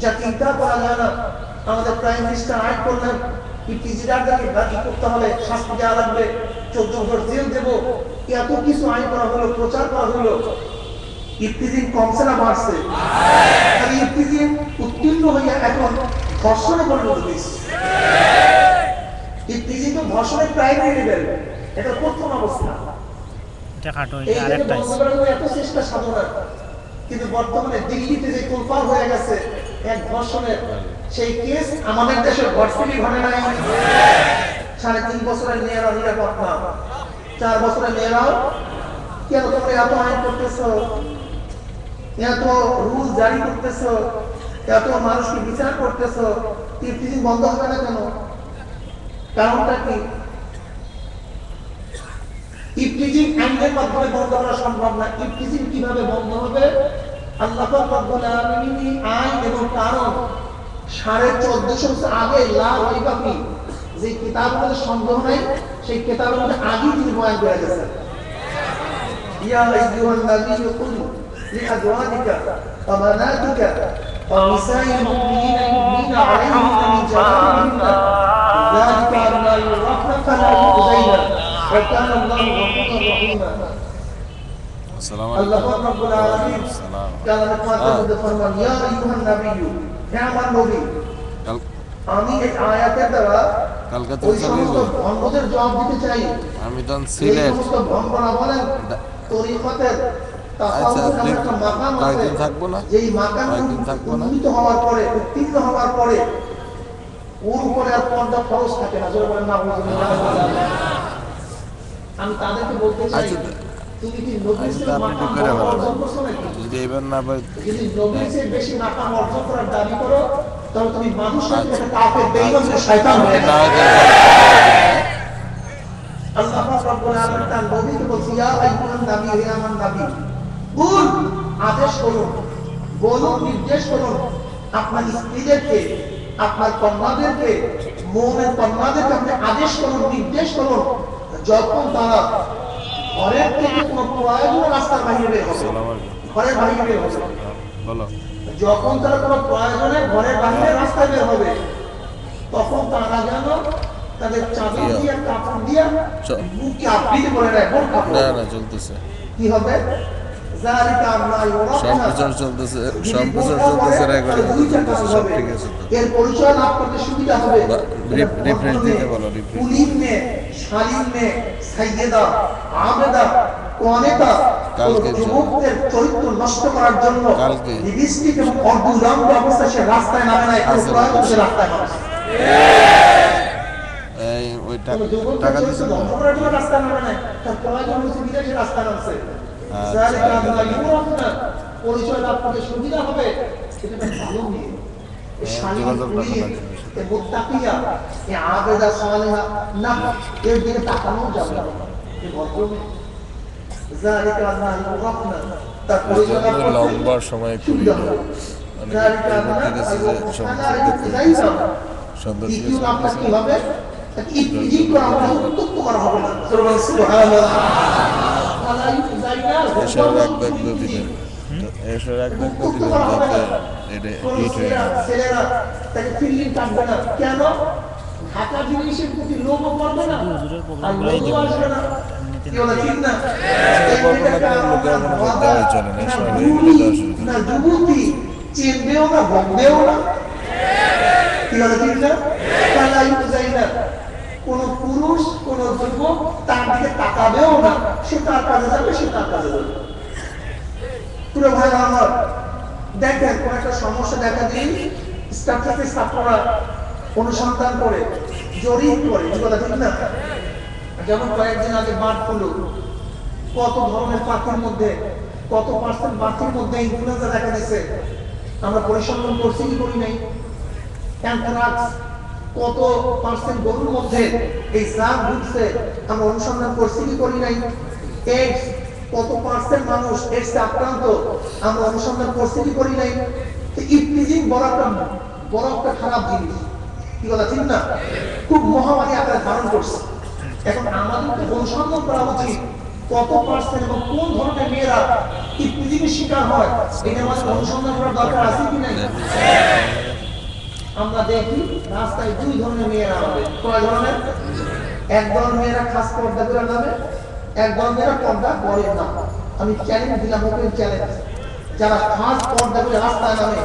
যা চিন্তা করা যায় না। আমাদের প্রাইম মিনিস্টার আইন করলেন ইফতিজিদারদেরকে গাড়ি করতে হলে শাস্তি দেওয়া লাগবে, 14 বছর জেল দেবো, এত কিছু আইন করা হলো, প্রচার করা হলো। ইফতিজি কমছে না বাড়ছে? আর ইফতিজি উত্তীর্ণ হইয়া এখন ধর্ষণে পরিণত হয়েছে। ইফতিজি তো ধর্ষণের প্রাইমারি লেভেল, এটা প্রথম অবস্থা। এটা খাটো, এই এটা আরেকটা বন্ধ করার জন্য এত চেষ্টা সাধনা, কিন্তু বর্তমানে দিল্লিতে যে তোলপাড় হয়ে গেছে এক ধর্ষণের, সেই কেস আমাদের দেশে ঘটে ঘটে নাই। 3.5 বছরের মেয়েরা নিরাপদ না, 4 বছরের মেয়েরাও। কেন তোমরা এত আইন করতেছ, এত রুল জারি করতেছ, এত মানুষকে বিচার করতেছ, ইফতিজিং বন্ধ হবে না কেন? কারণটা কি? ইফতিজিং আইনের মাধ্যমে বন্ধ করা সম্ভব না। ইফতিজিং কিভাবে বন্ধ হবে? আল্লাহ পাক রব্বুল আলামিন আইন এবং কারণ 1450 বছর আগে লা রাইবা ফি যে কিতাবের মধ্যে সন্দেহ নাই, সেই কিতাবের মধ্যে আগেই তিনি বয়ান করে গেছেন। ইয়া আইয়ুহান নাবিয়্যু কুল লিআজওয়াজিকা ওয়া বানাতিকা ওয়া নিসাইল মুমিনিনা ইউমিনা আলাইহিন্না মিন জালাবিহিন্না যালিকা আন্না ইউরাফনা ফালা ইউযাইনা ওয়া কানা আল্লাহু গফুরার রহিমা। আসসালামু আল্লাহ আলাইকুম। রাব্বুল আলামিন কালামে পাকের মধ্যে ফরমান, ইয়া আইয়ুহান নাবিয়্যু, হে আমার নবী। আমি এই আয়াতের দ্বারা কালকে তো ওই সমস্ত ভণ্ডদের জবাব দিতে চাই। আমি তো এই সিলেট। সমস্ত ভণ্ডরা বলেন তরিকতের আচ্ছা, তাসাউফ একটা মাকাম আছে, কয়েকদিন থাকবো না? যেই মাকাম কয়েকদিন থাকবো না? উন্নীত হওয়ার পরে, উত্তীর্ণ হওয়ার পরে ওর উপরে আর পর্দা খরচ থাকে না। জোরে বলেন না। আমি তাদেরকে বলতে চাই, আচ্ছা, তুমি কি নবীর আচ্ছা, চেয়ে আপনি মাকাম ঢুকে রাখবেন। অর্জন করছো নাকি? যদি এবার না পাই যদি নবীর চেয়ে বেশি মাকাম অর্জন করার দাবি করো, তাহলে তুমি মানুষের কাছে কাফের, বেঈমান, শয়তান হয়ে যাবে। আল্লাহ পাক রব্বুল আলামিন তার নবীকে বলছে, ইয়া আইয়ুহান নাবী, হে আমার নবী, কুল, আদেশ করুন, বলুন, নির্দেশ করুন আপনার স্ত্রীদেরকে, আপনার কন্যাদেরকে, মুমিন কন্যাদেরকে আপনি আদেশ করুন, নির্দেশ করুন, যখন তারা ঘরের থেকে কোনো প্রয়োজনে রাস্তার বাইরে বের হবে, ঘরের বাইরে বের হবে, বলো। যখন তারা কোনো প্রয়োজনে ঘরের বাইরে রাস্তায় বের হবে, তখন তারা যেন তাদের চাদর দিয়ে, কাপড় দিয়ে মুখকে আবৃত করে নেয়। বোরকা পরে। না না চলতেছে, কি হবে? যালিকা আল্লাহ ইউরাফনা। সম্প্রচার চলতেছে, যদি সম্প্রচার বোরকা পরে, চলতেছে, রেকর্ডিং তাহলে দুইটা কাজ চলতেছে, সব হবে। ঠিক আছে তো। এর পরিচয় লাভ করতে সুবিধা হবে। রিফ্রেশ দিতে বলো, রিফ্রেশ। কুলিন মেয়ে, শালীন মেয়ে, সাইয়েদা, আবেদা, কোয়ানেতা, কালকে যুবকদের চরিত্র নষ্ট করার জন্য কালকে লিপস্টিক এবং অর্ধুলঙ্গ অবস্থায় সে রাস্তায় নামে না, কোনো আচ্ছা, প্রয়োজন সে রাস্তায় নামে না। এই ওই কোনো যুবকদের টাকা চরিত্র দিচ্ছে না? ধ্বংস করার জন্য রাস্তায় নামে না, তার প্রয়োজন হচ্ছে বিদেশে রাস্তায় নামছে। আচ্ছা। যালিকা আল্লাহ ইউরাফনা, পরিচয় লাভ করতে সুবিধা হবে। এটা একটা ভালো মেয়ে। এই শালীন যোগাযোগ রাখা কুলিন, লাগবে। এ মুত্তাকিয়া, এ আবেদা সালেহা, না, এর দিকে তাকানো যাবে না। এ ভদ্র মেয়ে। যালিকা আল্লাহ ইউরাফনা, তার পরিচয় লাভ করতে লম্বা সময় করি সুবিধা হবে। মানে যালিকা এর মধ্যে গেছে যে সন্ধ্যা দ্বিতীয় নামটা কি হবে? তাকে ইফতিজিং করা হবে না, উত্তপ্ত করা হবে না। সুবহানাল্লাহ। আলা ইউজাইনা, এসব এক ব্যাগ দিলেন, এসব এক ব্যাগ উত্তপ্ত দিলেন করা হবে না। যাতে এটা কোন হিট হয়ে যায়। ছেলেরা তাকে ফিল্ডিং কাটবে না। কেন? ঢাকা জিনিসের প্রতি লোভও করবে না, আর লোভও আসবে না। কি বলে ঠিক না? দেওয়াই চলে না, সব এগুলো দেওয়া শুরু করে। না যুবতী চিনবেও না, ভোগবেও না। কি বলে ঠিক না? কালা ইউজাইনা, কোন পুরুষ, কোন যুবক তার দিকে তাকাবেও না। সে তার কাজে যাবে, সে তার কাজে যাবে। পুরো ভাই আমার, দেখেন কোন একটা সমস্যা দেখা দিই, স্ট্যাটিস্টিক্স ছাত্ররা অনুসন্ধান করে, জরিপ করে, কি বলে ঠিক না? যেমন কয়েকদিন আগে বার্ড ফ্লু, কত ধরনের পাখির মধ্যে, কত পার্সেন্ট পাখির মধ্যে ইনফ্লুয়েঞ্জা দেখা দিয়েছে, আমরা পরিসংখ্যান করছি কি করি নাই? অ্যানথ্রাক্স, কত পার্সেন্ট গরুর মধ্যে এই জাগ ঢুকছে, আমরা অনুসন্ধান করছি কি করি নাই? এইডস, কত পার্সেন্ট মানুষ এইডসে আক্রান্ত, আমরা অনুসন্ধান করছি কি করি নাই? ইফতিজিং বড় একটা খারাপ জিনিস, কি কথা ঠিক না? খুব মহামারী আকারে ধারণ করছে। এখন আমাদেরকে অনুসন্ধান করা উচিত কত পার্সেন্ট এবং কোন ধরনের মেয়েরা ইফতিজিংয়ের শিকার হয়, এটা আমাদের অনুসন্ধান করার দরকার আছে কি নাই? আমরা দেখি রাস্তায় দুই ধরনের মেয়েরা নামে। কয় ধরনের? এক দল মেয়েরা খাস পর্দা করে নামে, এক দল মেয়েরা পর্দা করে না। আমি চ্যালেঞ্জ দিলাম, ওপেন চ্যালেঞ্জ, যারা খাস পর্দা করে রাস্তায় নামে,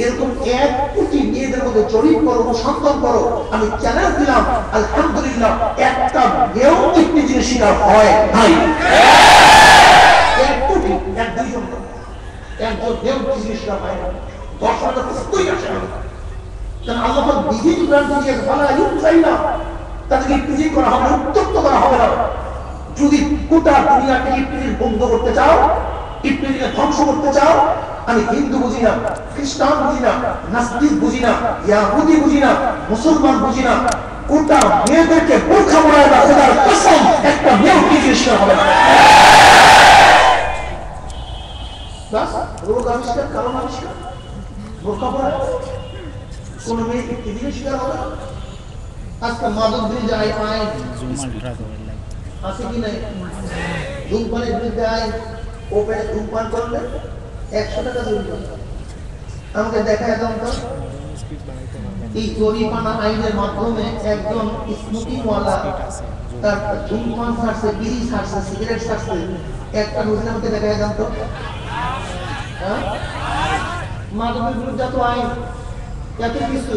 এরকম 1 কোটি মেয়েদের মধ্যে জরিপ করো, অনুসন্ধান করো, আমি চ্যালেঞ্জ দিলাম, আলহামদুলিল্লাহ একটা মেয়েও ইফতিজিংয়ের শিকার হয় নাই। মেহফিল এক দুইজন না, একজন মেহফিল জিনিসটা হয় না, 10,000 প্রস্তুতই আসে না। কারণ আল্লাহ বিধি বিধান দিয়ে বলা চাই না, তাদেরকে ইফতিজিং করা হবে না, উত্তপ্ত করা হবে না। যদি গোটা দুনিয়াকে ইফতিজিং বন্ধ করতে চাও, ইফতিজিংকে ধ্বংস করতে চাও, আমি হিন্দু বুঝি না, খ্রিস্টান বুঝি না, নাস্তিক বুঝি না, ইয়াহুদি বুঝি না, মুসলমান বুঝি না, গোটা মেয়েদেরকে বোরখা পরায় বা খোদার কসম একটা মেয়েও কি জিনিস হবে না। বাস রোগ আবিষ্কার, কারণ আবিষ্কার, বোরখা পরায় কোন মেয়ে ইফতিজিংয়ের শিকার হবে না। আজকে মাদক বিরুদ্ধে আইন আছে কি নাই? ধূমপানের বিরুদ্ধে আইন, ওপেনে ধূমপান করলে 100 টাকা জরিমানা। আমাকে দেখায় দাও তো, এই জরিমানা আইনের মাধ্যমে একজন স্মোকিংওয়ালা তার ধূমপান ছাড়ছে, বিড়ি ছাড়ছে, সিগারেট ছাড়ছে, একটা নজির আমাকে দেখায় দাও তো। মাদকের বিরুদ্ধে তো আইন, এত কিছু,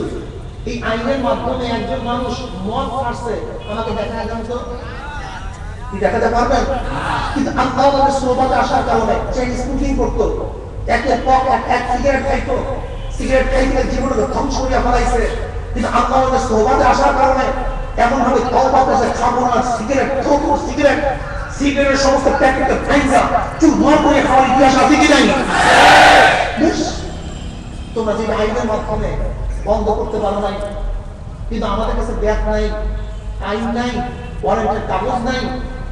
এই আইনের মাধ্যমে একজন মানুষ মদ ছাড়ছে, আমাকে দেখায় দাও তো। দেখাতে পারবেন? কিন্তু আল্লাহ আমাদের সোহবতে আসার কারণে চেইন স্মোকিং করতো, একের পর এক সিগারেট খাইতো, সিগারেট খাইতে জীবনকে ধ্বংস করিয়া ফেলাইছে। কিন্তু আল্লাহ আমাদের সোহবতে আসার কারণে এমন ভাবে তওবা করেছে, খাবো না সিগারেট, খাবো সিগারেট, সিগারেটের সমস্ত প্যাকেটে ভাঙা চুরমার করে খাওয়ার ইতিহাস আছে কি নাই? বেশ, তোমরা যে আইনের মাধ্যমে বন্ধ করতে পারো নাই, কিন্তু আমাদের কাছে ব্যাগ নাই, আইন নাই, ওয়ারেন্টের কাগজ নাই,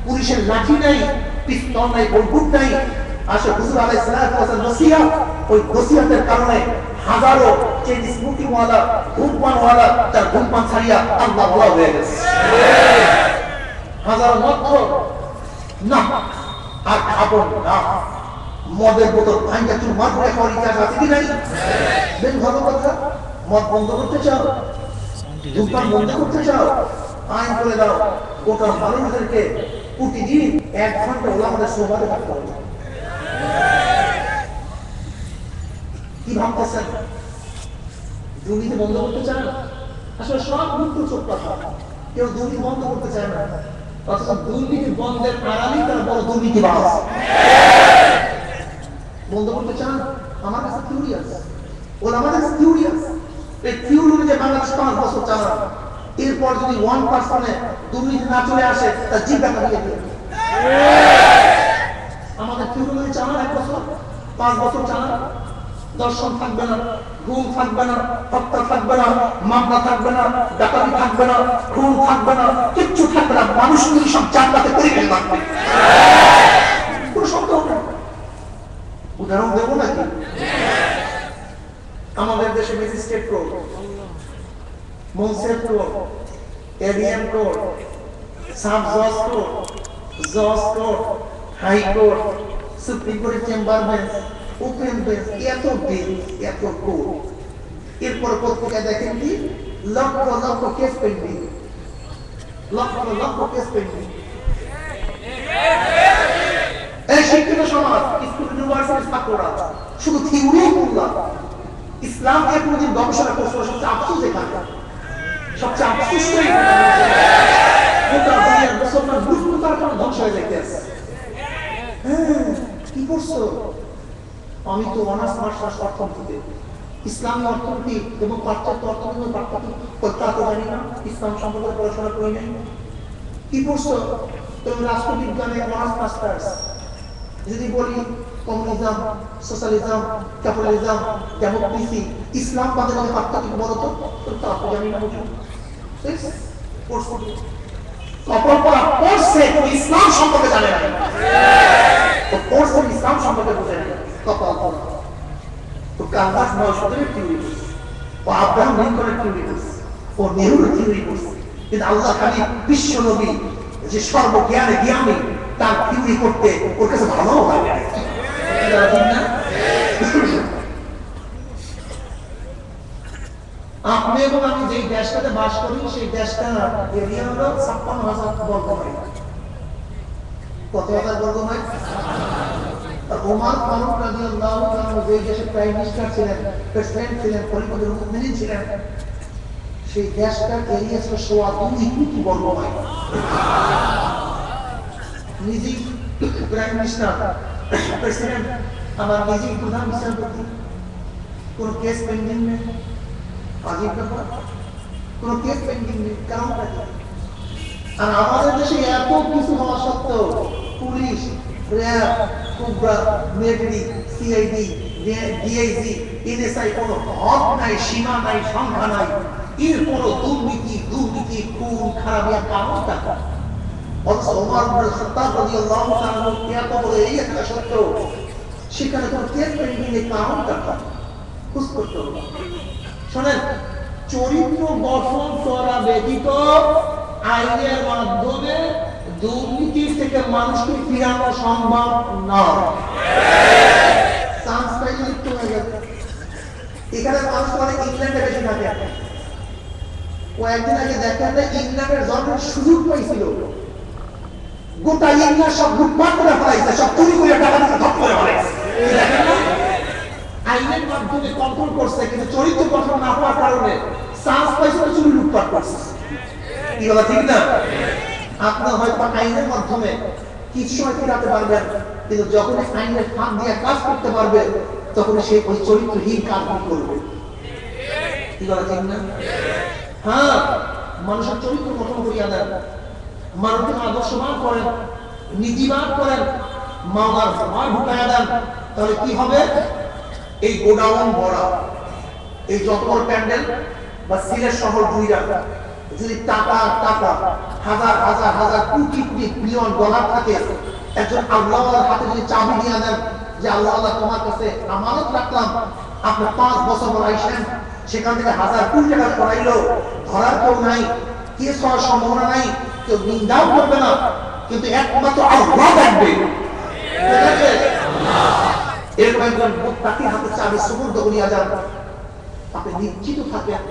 পুলিশের লাঠি নাই, পিস্তল নাই, বন্দুক নাই। আসে হুজুর আলাইহিস সালাতু ওয়াস সালাম নসিহত, ওই নসিহতের কারণে হাজারো চেইন স্মোকিংওয়ালা, ধূমপানওয়ালা তার ধূমপান ছাড়িয়া আল্লাহ ওয়ালা হয়ে গেছে। হাজারো লক্ষ না আর খাবো না, মদের বোতল ভাঙা চুরমার করে খাওয়ার ইতিহাস আছে কি নাই? বেশ ভালো কথা। মদ বন্ধ করতে চাও, ধূমপান বন্ধ করতে চাও, আইন করে দাও। গোটা মানুষদেরকে প্রতিদিন 1 ঘন্টা ওলামাদের সোহবতে থাকতে হবে। কি ভাবতেছেন? দুর্নীতি বন্ধ করতে চান? আসলে সব মুক্ত চোখ কথা, কেউ দুর্নীতি বন্ধ করতে চায় না, অথচ দুর্নীতি বন্ধের আড়ালেই তারা বড় দুর্নীতিবাজ। বন্ধ করতে চান? আমার কাছে থিওরি আছে, ওলামাদের কাছে থিওরি আছে। এই থিওরি অনুযায়ী বাংলাদেশ 5 বছর চালান, এরপর যদি 1% দুর্নীতি না চলে আসে, তার জিব্বা কাটিয়ে দিবে। আমাদের থিওরি চালান 1 বছর, 5 বছর চালান, দর্শন থাকবে না, গুম থাকবে না, হত্যা থাকবে না, মামলা থাকবে না, ডাকাতি থাকবে না, খুন থাকবে না, কিচ্ছু থাকবে না। মানুষ নিয়ে সব জান্নাতে পরিবেশ থাকবে, কোনো শব্দ হবে না। উদাহরণ দেবো নাকি? আমাদের দেশে magistrate court, munsif court, ADM court, sub জজ কোর্ট, জজ কোর্ট, হাই কোর্ট, সুপ্রিম কোর্টের চেম্বার বেঞ্চ, ওপেন বেঞ্চ, এত বেঞ্চ, এত কোর্ট। এরপর পত্রিকা দেখেন কি lakh lakh case pending, lakh lakh case pending. এই শিক্ষিত সমাজ, স্কুল ইউনিভার্সিটির ছাত্ররা শুধু থিওরি পড়লাম, ইসলাম নিয়ে কোনোদিন গবেষণা করছে। সবচেয়ে আফসোস এখানে, সবচেয়ে আফসোস গোটা দুনিয়ার মুসলমান মূর্খতার কারণে ধ্বংস হয়ে যাইতেছে। হ্যাঁ, কি করছো? আমি তো অনার্স মাস্টার্স অর্থনীতিতে, ইসলামী অর্থনীতি এবং পাশ্চাত্য অর্থনীতি তা তো জানি না, ইসলাম সম্পর্কে পড়াশোনা করে নেই। কি করছো? তুমি রাষ্ট্রবিজ্ঞানে অনার্স মাস্টার্স। যদি বলি কমিউনিজম, সোশ্যালিজম, ক্যাপিটালিজম, ডেমোক্রেসি, ইসলাম বাদের মধ্যে পার্থক্য বলো তো? তা তো জানি না। কপাল পড়া পড়ছে, ইসলাম সম্পর্কে জানে না, পড়ছে ইসলাম সম্পর্কে বোঝে না। কপাল পড়া তো কাগজ 917 থিওরি করছে, ও আব্রাহাম লিঙ্কনের থিওরি করছে, ও নেহরুর থিওরি করছে। কিন্তু আল্লাহ খালি বিশ্ব নবী যে সর্বজ্ঞানে জ্ঞানী, তার থিওরি করতে ওর কাছে ভালো হয় না। আপনি এবং আমি যেই দেশটাতে বাস করি, সেই দেশটা এরিয়া হলো 56,000 বর্গ মাইল। কত হাজার বর্গ মাইল? ওমর ফারুক রাদিয়াল্লাহু আনহু যে দেশের প্রাইম মিনিস্টার ছিলেন, প্রেসিডেন্ট ছিলেন, খলিফাতুল মুমিনিন ছিলেন, সেই দেশটার এরিয়া ছিল 2.25 কোটি বর্গ মাইল। নিজেই প্রাইম মিনিস্টার, প্রেসিডেন্ট আমার নিজেই প্রধান বিচারপতি, কোন কেস পেন্ডিং নেই। আজীব ব্যাপার, কোন কেস পেন্ডিং নেই, কারণটা কি? আর আমাদের দেশে এত কিছু হওয়া সত্ত্বেও পুলিশ, র্যাব, কুবরা, মিলিটারি, সিআইডি, ডিআইজি, এনএসআই কোনো হদ নাই, সীমা নাই, সংখ্যা নাই। এরপরও দুর্নীতি, খুন খারাপিয়া কারণটা কি? অথচ ওমর ইবনে খাত্তাব রাদিয়াল্লাহু তাআলা এত বড় এরিয়া থাকা সত্ত্বেও সেখানে কোনো কেস পেন্ডিং এর কারণটা কি? খোঁজ করতে হবে। শোনেন, চরিত্র গঠন করা ব্যতীত আইনের মাধ্যমে দুর্নীতি থেকে মানুষকে ফিরানো সম্ভব নয়। চান্স পাইলে একটু হয়ে যাবে। এখানে মানুষ অনেক ইংল্যান্ডে বেশি থাকে। কয়েকদিন আগে দেখেন না, ইংল্যান্ডের জন্মের সুযোগ পাইছিল, গোটা ইংল্যান্ড সব লুটপাট করে ফেলাইছে, সব চুরি করে টাকা দিয়ে ধপ করে ফেলাইছে। দেখেন না, আইনের মাধ্যমে কন্ট্রোল করছে, কিন্তু চরিত্র গঠন না হওয়ার কারণে চান্স পাইছে, চুরি লুটপাট করছে। কি কথা ঠিক না? আপনার হয়তো আইনের মাধ্যমে কিছু সময় ফেরাতে পারবেন, কিন্তু যখন আইনের ফাঁক দিয়ে কাজ করতে পারবে তখন সে ওই চরিত্রহীন কাজ করবে। কি কথা ঠিক না? হ্যাঁ, মানুষের চরিত্র গঠন করিয়া দেন, মানুষকে আদর্শবান করেন, নীতিবান করেন, মামার ভয় ঢুকাইয়া দেন, তাহলে কি হবে? এই গোডাউন ভরা, এই যত বড় প্যান্ডেল বা সিলেট শহর জুড়ে যদি টাকা হাজার হাজার হাজার কোটি কোটি বিলিয়ন ডলার থাকে, একজন আল্লাহর হাতে যদি চাবি দিয়ে দেন যে আল্লাহ তোমার কাছে আমানত রাখলাম, আপনি 5 বছর পর আইসেন, সেখান থেকে হাজার কোটি টাকা করাইলো, ধরার কেউ নাই, কেস হওয়ার সম্ভাবনা নাই, কেউ নিন্দাও করবে না, কিন্তু একমাত্র আল্লাহ দেখবে। এরকম একজন মুত্তাকির হাতে চাবি সুবর্দ করিয়া যান, আপনি নিশ্চিত থাকেন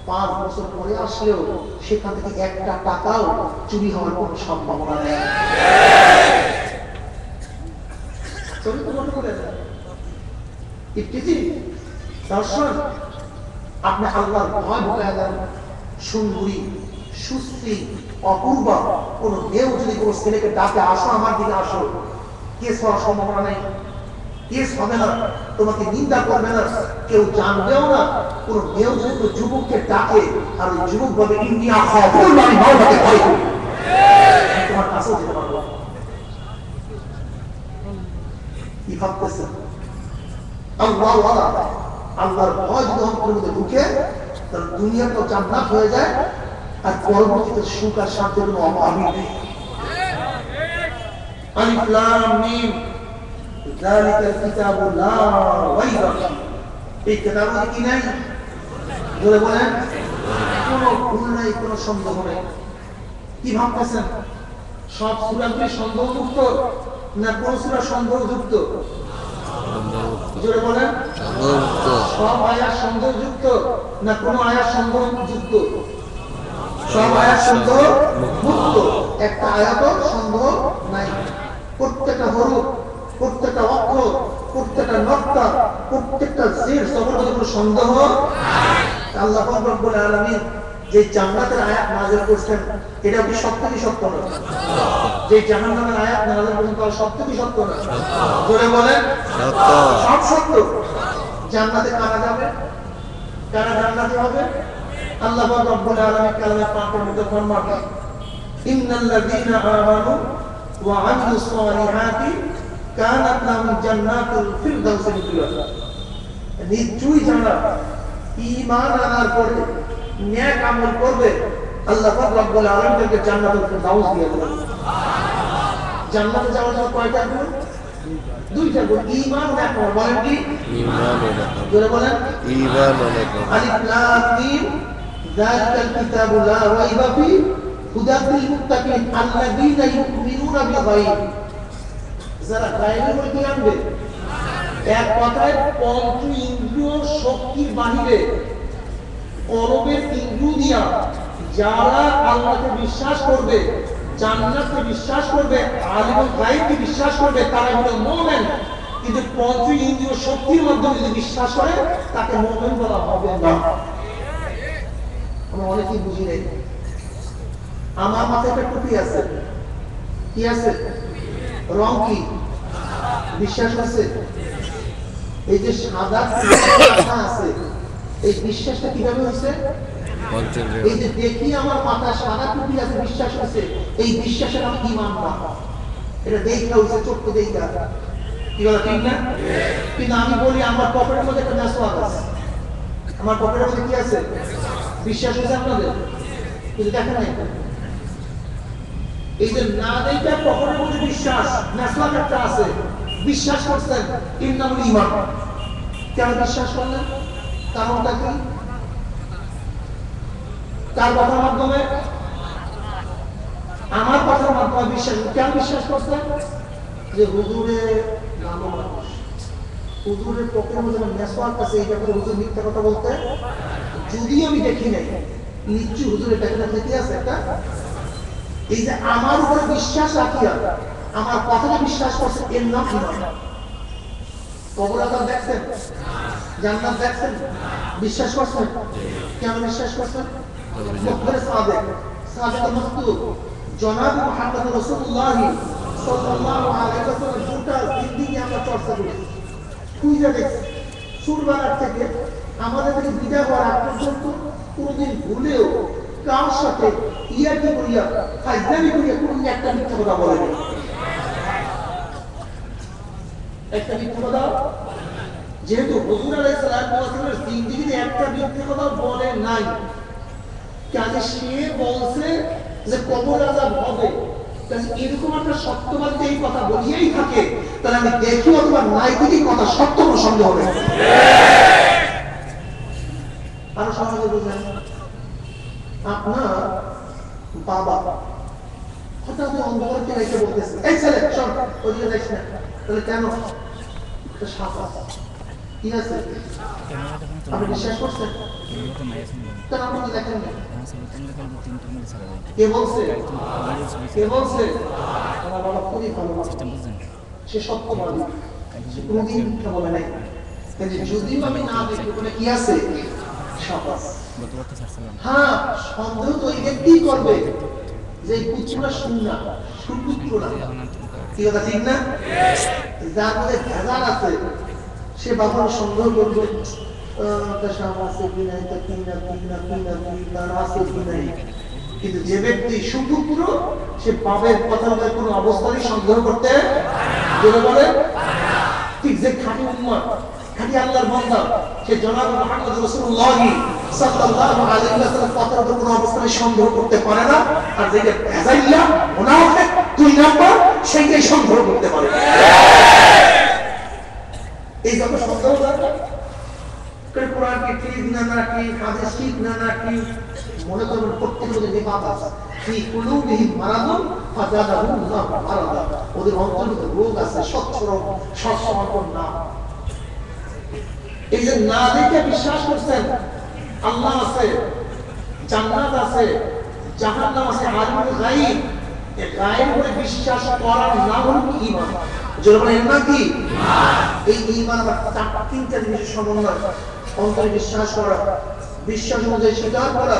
5 বছর পরে আসলেও সেখান থেকে একটা টাকাও চুরি হওয়ার কোন সম্ভাবনা নেই। দর্শন, আপনি আল্লাহর ভয় ঢুকাইয়া দেন, সুন্দরী, সুশ্রী, অপূর্বা কোন মেয়েও যদি কোন ছেলেকে ডাকে, আসো আমার দিকে আসো, কেস হওয়ার সম্ভাবনা নেই, কেস হবে না, তোমাকে নিন্দা করবে না, কেউ জানবেও না। কোন মেয়েও যদি কোনো যুবককে ডাকে আর ওই যুবক বলে ইন্ডিয়া খবর আমি মাওলাকে ভয় করি, তোমার কাছেও যেতে পারবো। কি ভাবতেছেন? আল্লাহর ভয় যদি অন্তরের মধ্যে ঢুকে, তাহলে দুনিয়া তো জান্নাত হয়ে যায়, আর পরবর্তীতে সুখ আর শান্তির কোনো অভাবই নেই। আলিফ লাম মিম যালিকাল কিতাবু লা রাইবা ফীহ। এই কিতাবে কি নাই? জোরে বলেন, কোনো ভুল নাই, কোনো সন্দেহ নেই। কি ভাবতেছেন? সব সূরা কি সন্দেহমুক্ত না কোন সূরা সন্দেহযুক্ত? জোরে বলেন, সব আয়াত সন্দেহযুক্ত না কোন আয়াত সন্দেহযুক্ত? সব আয়াত সন্দেহমুক্ত, একটা আয়াতও সন্দেহ নাই। প্রত্যেকটা হরফ, প্রত্যেকটা অক্ষর, প্রত্যেকটা নক্তা, প্রত্যেকটা জের সবার মধ্যে কোনো সন্দেহ নাই। আল্লাহ পাক রব্বুল আলামিন যে জান্নাতের আয়াত নাযিল করছেন, এটা কি সত্য কি সত্য না? যে জাহান্নামের আয়াত নাযিল করছেন, তার সত্য কি সত্য না? জোরে বলেন, সত্য। সব সত্য। জান্নাতে কারা যাবে? কারা জান্নাতে হবে? আল্লাহ পাক রব্বুল আলামিন কালামে পাকের মধ্যে ফরমান, ইন্নাল্লাযীনা আমানু ওয়া আমিলুস সালিহাতি কানাত লাহুম জান্নাতুল ফিরদাউসি নুজুলা। নিশ্চয়ই যারা ঈমান আনার পরে নেক আমল করবে, আল্লাহ পাক রব্বুল আলামিন তাদেরকে জান্নাতুল ফিরদাউস দিয়ে দেবেন। জান্নাতে যাওয়ার জন্য কয়টা গুণ? 2টা গুণ, ঈমান নেক আমল। বলেন কি? ঈমান ও নেক আমল। জোরে বলেন, ঈমান ও নেক আমল। আলিফ লাম মিম যালিকাল কিতাবু লা রাইবা ফীহ হুদাল লিল মুত্তাকিন আল্লাযীনা ইউমিনুনা বিল গায়ব। যারা গায়বের উপর ঈমান আনবে, এক কথায় পঞ্চ ইন্দ্রিয় শক্তির বাহিরে কলবের ইন্দ্রিয় দিয়া যারা আল্লাহকে বিশ্বাস করবে, জান্নাতকে বিশ্বাস করবে, আলিমুল গায়বকে বিশ্বাস করবে, তারা হলো মুমিন। কিন্তু পঞ্চ ইন্দ্রিয় শক্তির মাধ্যমে যদি বিশ্বাস করে, তাকে মুমিন বলা হবে না। আমরা অনেকেই বুঝি নাই। আমার মাথায় একটা টুপি আছে, কি আছে? রং কি? বিশ্বাস আছে? এই যে সাদা মাথা আছে, এই বিশ্বাসটা কিভাবে হয়েছে? এই যে দেখি আমার মাথায় সাদা টুপি আছে, বিশ্বাস আছে, এই বিশ্বাসের নাম ঈমান না। এটা দেখা হয়েছে, চোখে দেখা। কি বলে ঠিক না? কিন্তু আমি বলি আমার পকেটের মধ্যে একটা মেসওয়াক আছে, আমার পকেটের মধ্যে কি আছে? বিশ্বাস হয়েছে আপনাদের? কিন্তু দেখে নাই। এই যে না দেখা পকেটের মধ্যে বিশ্বাস, মেসওয়াক একটা আছে, বিশ্বাস করছেন, এর নাম ঈমান। কেন বিশ্বাস করলেন? কারণটা কি? তার কথার মাধ্যমে, আমার কথার মাধ্যমে বিশ্বাস। কেন বিশ্বাস করছেন? যে হুজুরে ভালো মানুষ, হুজুরের পকেটের মধ্যে মেসওয়াক আছে, এইটা করে হুজুর মিথ্যা কথা বলতে, যদিও আমি দেখি নাই, নিশ্চয়ই হুজুরের প্যাকেটে থেকে আছে একটা। এই যে আমার উপরে বিশ্বাস রাখিয়া আমার কথাটা বিশ্বাস করছে, এর নাম ঈমান। কবর আযাব দেখছেন, জান্নাত দেখছেন, বিশ্বাস করছেন। কেন বিশ্বাস করছেন? মুখের সাদেক, সাদেক মাসদুক জনাব মুহাম্মদ রাসূলুল্লাহ সাল্লাল্লাহু আলাইহি ওয়াসাল্লাম গোটা জিন্দেগি আমরা চর্চা করেছি, খুঁজে দেখছি। শুরুবার থেকে আমাদের থেকে বিদায় হওয়ার আগ পর্যন্ত কোনোদিন ভুলেও কার সাথে ইয়াকি করিয়া ফাজলামি করিয়া কোনোদিন একটা মিথ্যা কথা বলেনি। একটা মিথ্যা কথা, যেহেতু হুজুর আলাইহিস সালাতু ওয়াস সালামের জিন্দেগিতে একটা মিথ্যা কথা বলে নাই, কাজে সে বলছে যে কবর আযাব হবে, কাজে এরকম একটা সত্যবাদী এই কথা বলিয়েই থাকে, তাহলে আমি দেখি অথবা নাই দেখি কথা সত্য কোনো সন্দেহ হবে। আরো সহজে বুঝলেন, আপনার বাবা হঠাৎ অন্ধকারকে রেখে বলতেছে, এই ছেলে শোন, ওদিকে যাইস না। তাহলে কেন? একটা সাপ আছে, কি আছে? আপনি বিশ্বাস করছেন? কেন আপনি দেখেন না? কে বলছে? কে বলছে? আমার বাবা খুবই ভালো মানুষ, সে সত্যবাদী, সে কোনোদিন মিথ্যা বলে নাই। যদিও আমি না দেখি বলে কি আছে? সাপ আছে। হ্যাঁ, সন্দেহ তো ওই ব্যক্তিই করবে যে এই পুত্রটা শুননা, সুপুত্র না। কি কথা ঠিক না? যার মধ্যে ভেজাল আছে সে বাবার সন্দেহ করবে, সাপ আছে কি নাই, তা কি না কি না কি না কি তার আছে কি নাই। কিন্তু যে ব্যক্তি সুপুত্র, সে বাবের কথা কোনো অবস্থায় সন্দেহ করতে যেটা বলে ঠিক। যে খাঁটি উম্মত, খাঁটি আল্লাহর বান্দা, সে জনাব মুহাম্মদ রাসূলুল্লাহ সাল্লাল্লাহু আলাইহি ওয়াসাল্লাম কথার উপর কোনো অবস্থায় সন্দেহ করতে পারে না। আর যেটা ভেজাইয়া মুনাফিক দুই নাম্বার, সেইটাই সন্দেহ করতে পারে। এই যত সন্দেহ দরকার, কোরআন কি ঠিক না নাকি, হাদিস ঠিক না নাকি, মনে করবেন প্রত্যেকের মধ্যে নিপাত আছে। ফি কুলুবিহিম মারাদুন ফাযাদাহুল্লাহু মারাদা, ওদের অন্তরে রোগ আছে, স্বচ্ছ রোগ, স্বচ্ছমাপন না। এই যে না দেখে বিশ্বাস করছেন আল্লাহ আছে, জান্নাত আছে, জাহান্নাম আছে, আলিমুল গায়ব, এই গায়ব উপরে বিশ্বাস করার নাম হলো ঈমান। যেটা এর নাম কি? এই ঈমান আবার তিনটা জিনিসের সমন্বয়। অন্তরে বিশ্বাস করা, বিশ্বাস অনুযায়ী স্বীকার করা,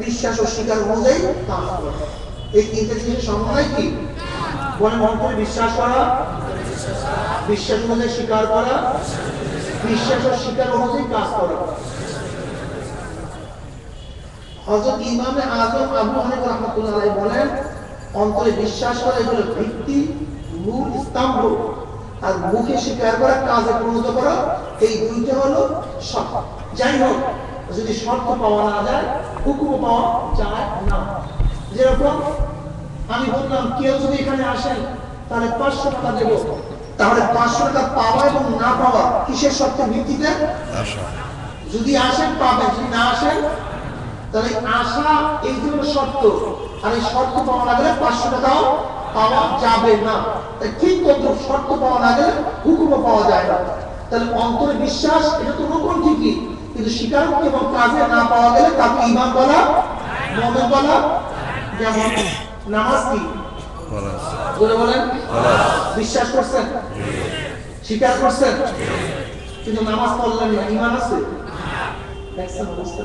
বিশ্বাস ও স্বীকার অনুযায়ী কাজ করা। এই তিনটা জিনিসের সমন্বয় কি? বলেন, অন্তরে বিশ্বাস করা, বিশ্বাস অনুযায়ী স্বীকার করা, বিশ্বাস ও স্বীকার অনুযায়ী কাজ করা। হযরত ইমামে আযম আবু হানিফা রাহমাতুল্লাহ আলাইহি বলেন, অন্তরে বিশ্বাস করা এগুলো ভিত্তি, মূল স্তম্ভ, আর মুখে স্বীকার করা, কাজে পরিণত করা, এই দুইটা হলো শর্ত। যাই হোক, যদি শর্ত পাওয়া না যায়, হুকুম পাওয়া যায় না। যেরকম আমি বললাম, কেউ যদি এখানে আসেন তাহলে 500 টাকা দেব, তাহলে 500 টাকা পাওয়া এবং না পাওয়া কিসের শর্তের ভিত্তিতে? যদি আসেন পাবেন, যদি না আসেন তাহলে আশা, এই জন্য শর্ত। আর এই শর্ত পাওয়া না গেলে 500 টাকাও পাওয়া যাবে না। ঠিক তত শর্ত পাওয়া না গেলে হুকুমও পাওয়া যায় না। তাহলে অন্তরে বিশ্বাস, এটা তো রোকন ঠিকই, কিন্তু স্বীকারোক্তি এবং কাজে না পাওয়া গেলে তাকে ঈমান বলা, মুমিন বলা। যেমন নামাজ কি বলে বলেন, বিশ্বাস করছেন, স্বীকার করছেন, কিন্তু নামাজ পড়লেন না, ঈমান আছে? দেখছেন অবস্থা?